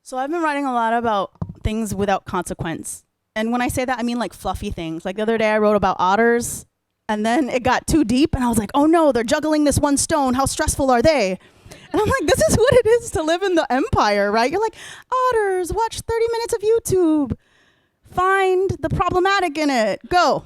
Speaker 5: So I've been writing a lot about things without consequence. And when I say that, I mean like fluffy things. Like the other day I wrote about otters, and then it got too deep, and I was like, oh no, they're juggling this one stone. How stressful are they? And I'm like, this is what it is to live in the empire, right? You're like, otters, watch 30 minutes of YouTube. Find the problematic in it. Go.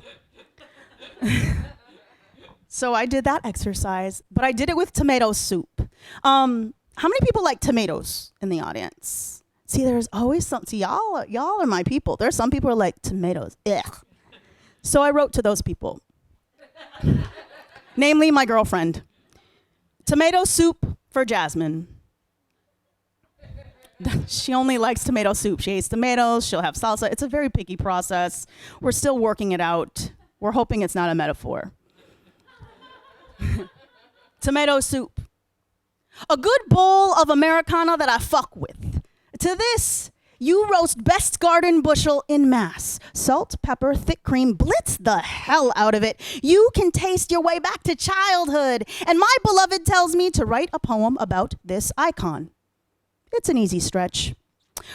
Speaker 5: So I did that exercise, but I did it with tomato soup. How many people like tomatoes in the audience? See, there's always some. See, y'all are my people. There's some people who are like tomatoes. Ugh. So I wrote to those people, namely my girlfriend. Tomato soup for Jasmine. She only likes tomato soup. She hates tomatoes. She'll have salsa. It's a very picky process. We're still working it out. We're hoping it's not a metaphor. Tomato soup. A good bowl of Americana that I fuck with. To this, you roast best garden bushel in mass. Salt, pepper, thick cream, blitz the hell out of it. You can taste your way back to childhood. And my beloved tells me to write a poem about this icon. It's an easy stretch.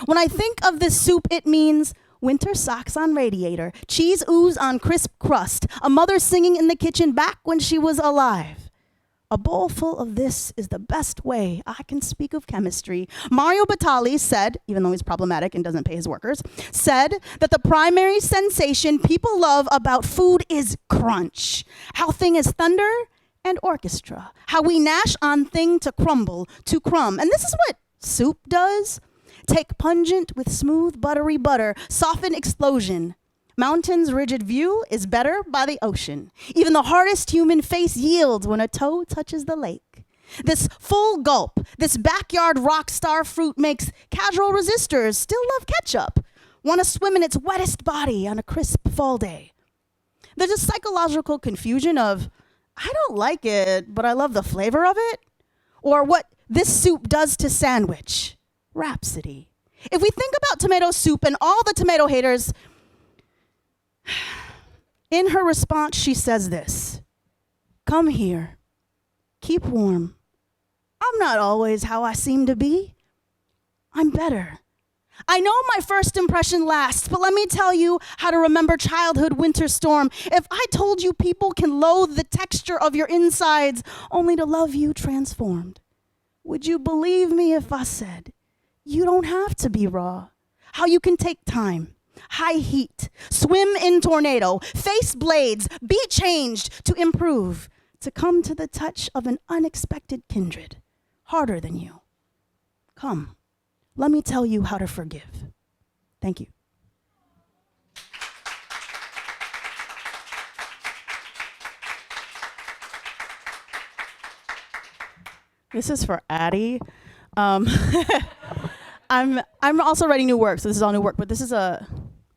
Speaker 5: When I think of this soup, it means winter socks on radiator, cheese ooze on crisp crust, a mother singing in the kitchen back when she was alive. A bowl full of this is the best way I can speak of chemistry. Mario Batali said, even though he's problematic and doesn't pay his workers, said that the primary sensation people love about food is crunch. How thing is thunder and orchestra. How we gnash on thing to crumble, to crumb. And this is what soup does. Take pungent with smooth, buttery butter, soften explosion. Mountain's rigid view is better by the ocean. Even the hardest human face yields when a toe touches the lake. This full gulp, this backyard rock star fruit makes casual resistors still love ketchup, want to swim in its wettest body on a crisp fall day. There's a psychological confusion of, I don't like it, but I love the flavor of it, or what this soup does to sandwich. Rhapsody. If we think about tomato soup and all the tomato haters, in her response, she says this: come here, keep warm. I'm not always how I seem to be. I'm better. I know my first impression lasts, but let me tell you how to remember childhood winter storm. If I told you people can loathe the texture of your insides only to love you transformed, would you believe me if I said you don't have to be raw? How you can take time, high heat, swim in tornado, face blades, be changed to improve, to come to the touch of an unexpected kindred, harder than you. Come, let me tell you how to forgive. Thank you. This is for Addie. I'm also writing new work, so this is all new work, but this is a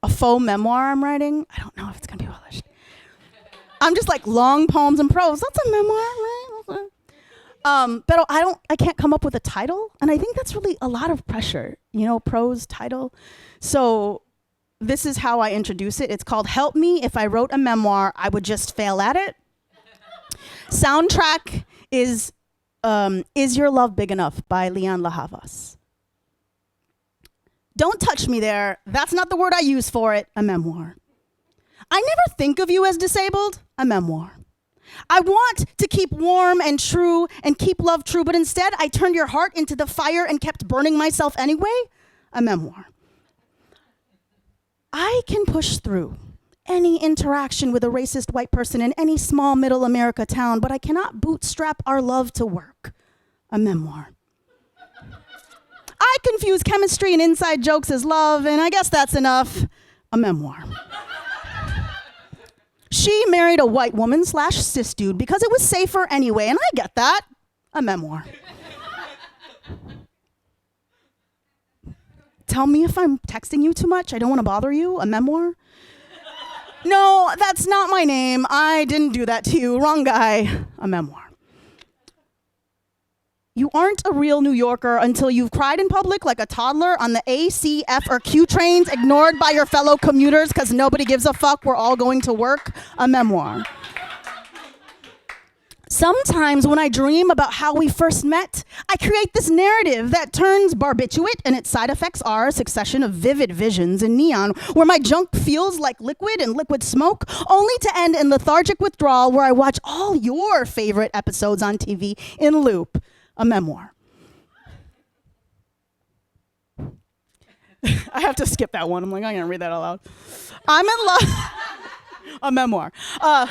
Speaker 5: faux memoir I'm writing. I don't know if it's gonna be published. I'm just like long poems and prose. That's a memoir, right? But I can't come up with a title, and I think that's really a lot of pressure, prose title. So this is how I introduce it. It's called Help Me If I Wrote a Memoir, I Would Just Fail at It. Soundtrack is Your Love Big Enough by Leon LaHavas. Don't touch me there. That's not the word I use for it. A memoir. I never think of you as disabled. A memoir. I want to keep warm and true and keep love true, but instead I turned your heart into the fire and kept burning myself anyway. A memoir. I can push through any interaction with a racist white person in any small middle America town, but I cannot bootstrap our love to work. A memoir. I confuse chemistry and inside jokes as love, and I guess that's enough. A memoir. She married a white woman / cis dude because it was safer anyway, and I get that. A memoir. Tell me if I'm texting you too much. I don't want to bother you. A memoir? No, that's not my name. I didn't do that to you. Wrong guy. A memoir. You aren't a real New Yorker until you've cried in public like a toddler on the A, C, F, or Q trains, ignored by your fellow commuters because nobody gives a fuck. We're all going to work. A memoir. Sometimes when I dream about how we first met, I create this narrative that turns barbiturate, and its side effects are a succession of vivid visions in neon where my junk feels like liquid and liquid smoke, only to end in lethargic withdrawal where I watch all your favorite episodes on TV in loop. A memoir. I have to skip that one. I'm like, I'm going to read that out loud. I'm in love. A memoir. I'm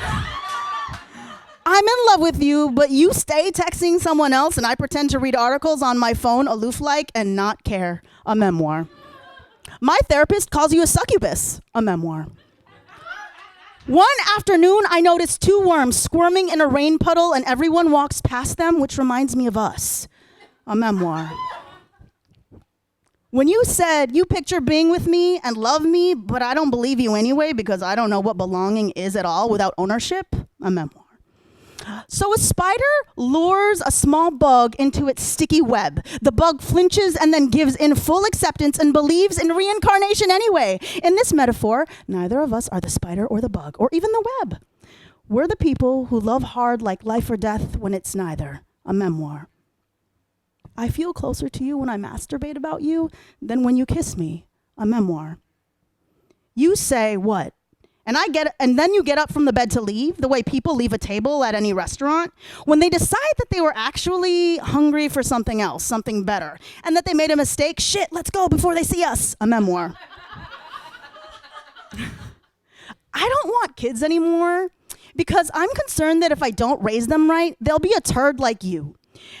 Speaker 5: in love with you, but you stay texting someone else and I pretend to read articles on my phone aloof-like and not care. A memoir. My therapist calls you a succubus. A memoir. One afternoon, I noticed two worms squirming in a rain puddle and everyone walks past them, which reminds me of us. A memoir. When you said you picture being with me and love me, but I don't believe you anyway because I don't know what belonging is at all without ownership. A memoir. So a spider lures a small bug into its sticky web. The bug flinches and then gives in full acceptance and believes in reincarnation anyway. In this metaphor, neither of us are the spider or the bug or even the web. We're the people who love hard like life or death when it's neither. A memoir. I feel closer to you when I masturbate about you than when you kiss me. A memoir. You say what? And then you get up from the bed to leave, the way people leave a table at any restaurant, when they decide that they were actually hungry for something else, something better, and that they made a mistake. Shit, let's go before they see us. A memoir. I don't want kids anymore because I'm concerned that if I don't raise them right, they'll be a turd like you.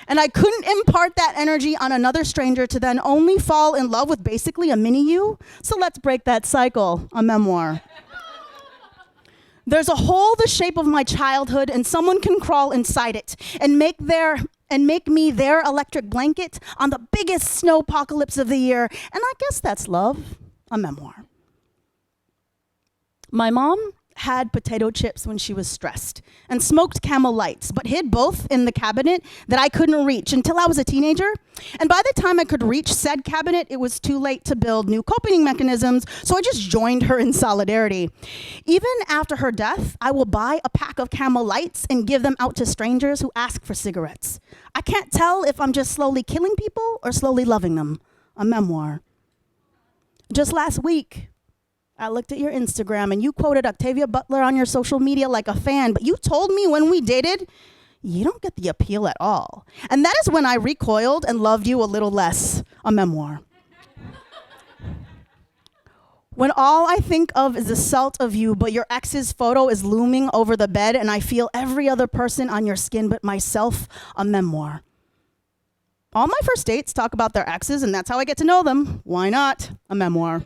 Speaker 5: And I couldn't impart that energy on another stranger to then only fall in love with basically a mini you. So let's break that cycle. A memoir. There's a hole the shape of my childhood, and someone can crawl inside it and make me their electric blanket on the biggest snow apocalypse of the year. And I guess that's love. A memoir. My mom had potato chips when she was stressed and smoked Camel Lights, but hid both in the cabinet that I couldn't reach until I was a teenager. And by the time I could reach said cabinet, it was too late to build new coping mechanisms, so I just joined her in solidarity. Even after her death, I will buy a pack of Camel Lights and give them out to strangers who ask for cigarettes. I can't tell if I'm just slowly killing people or slowly loving them. A memoir. Just last week, I looked at your Instagram and you quoted Octavia Butler on your social media like a fan, but you told me when we dated, you don't get the appeal at all. And that is when I recoiled and loved you a little less. A memoir. When all I think of is the sight of you, but your ex's photo is looming over the bed and I feel every other person on your skin but myself. A memoir. All my first dates talk about their exes and that's how I get to know them. Why not? A memoir.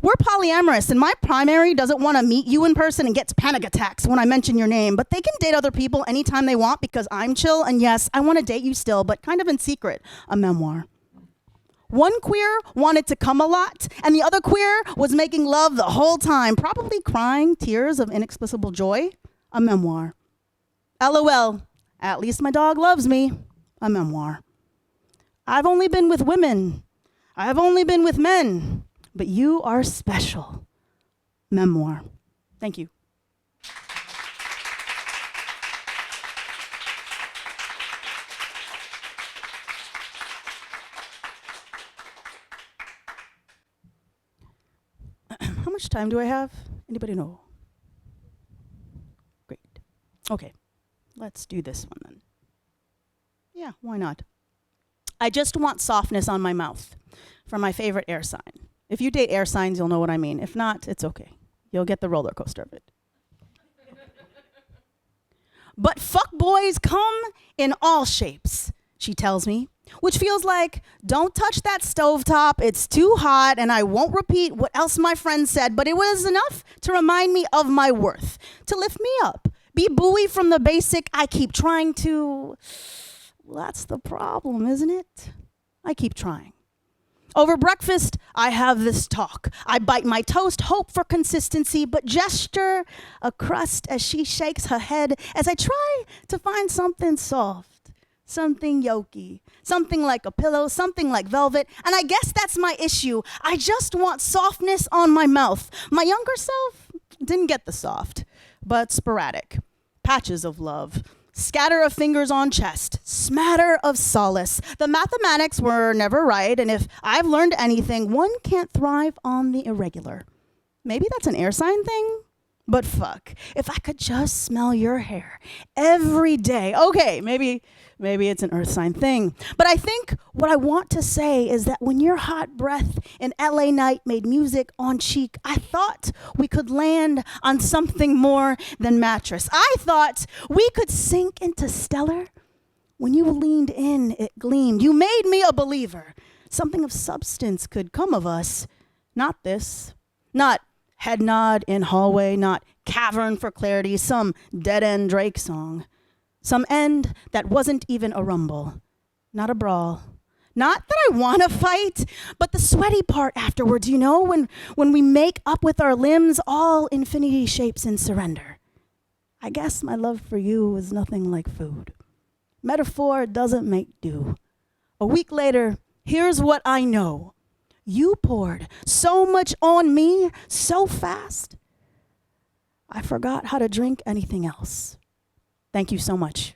Speaker 5: We're polyamorous, and my primary doesn't want to meet you in person and gets panic attacks when I mention your name, but they can date other people anytime they want because I'm chill, and yes, I want to date you still, but kind of in secret. A memoir. One queer wanted to come a lot, and the other queer was making love the whole time, probably crying tears of inexplicable joy. A memoir. LOL, at least my dog loves me. A memoir. I've only been with women. I've only been with men. But you are special. Memoir. Thank you. How much time do I have? Anybody know? Great. Okay, let's do this one then. Yeah, why not? I just want softness on my mouth for my favorite air sign. If you date air signs, you'll know what I mean. If not, it's okay. You'll get the roller coaster of it. But fuck boys come in all shapes, she tells me, which feels like, don't touch that stovetop, it's too hot, and I won't repeat what else my friend said, but it was enough to remind me of my worth, to lift me up, be buoy from the basic I keep trying to. Well, that's the problem, isn't it? I keep trying. Over breakfast, I have this talk. I bite my toast, hope for consistency, but gesture a crust as she shakes her head as I try to find something soft, something yolky, something like a pillow, something like velvet. And I guess that's my issue. I just want softness on my mouth. My younger self didn't get the soft, but sporadic. Patches of love. Scatter of fingers on chest, smatter of solace. The mathematics were never right, and if I've learned anything, one can't thrive on the irregular. Maybe that's an air sign thing? But fuck, if I could just smell your hair every day. Okay, maybe it's an earth sign thing. But I think what I want to say is that when your hot breath in LA night made music on cheek, I thought we could land on something more than mattress. I thought we could sink into stellar. When you leaned in, it gleamed. You made me a believer. Something of substance could come of us. Not this. Not head nod in hallway, not cavern for clarity, some dead-end Drake song. Some end that wasn't even a rumble, not a brawl. Not that I want to fight, but the sweaty part afterwards, you know, when we make up with our limbs, all infinity shapes in surrender. I guess my love for you is nothing like food. Metaphor doesn't make do. A week later, here's what I know. You poured so much on me so fast, I forgot how to drink anything else. Thank you so much.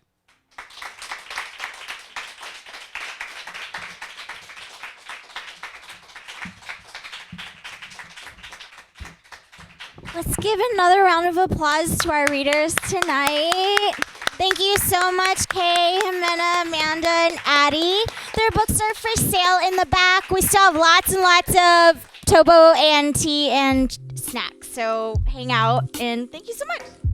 Speaker 1: Let's give another round of applause to our readers tonight. Thank you so much, Kay, Jimena, Amanda, and Addie. Their books are for sale in the back. We still have lots and lots of Tobo and tea and snacks. So hang out, and thank you so much.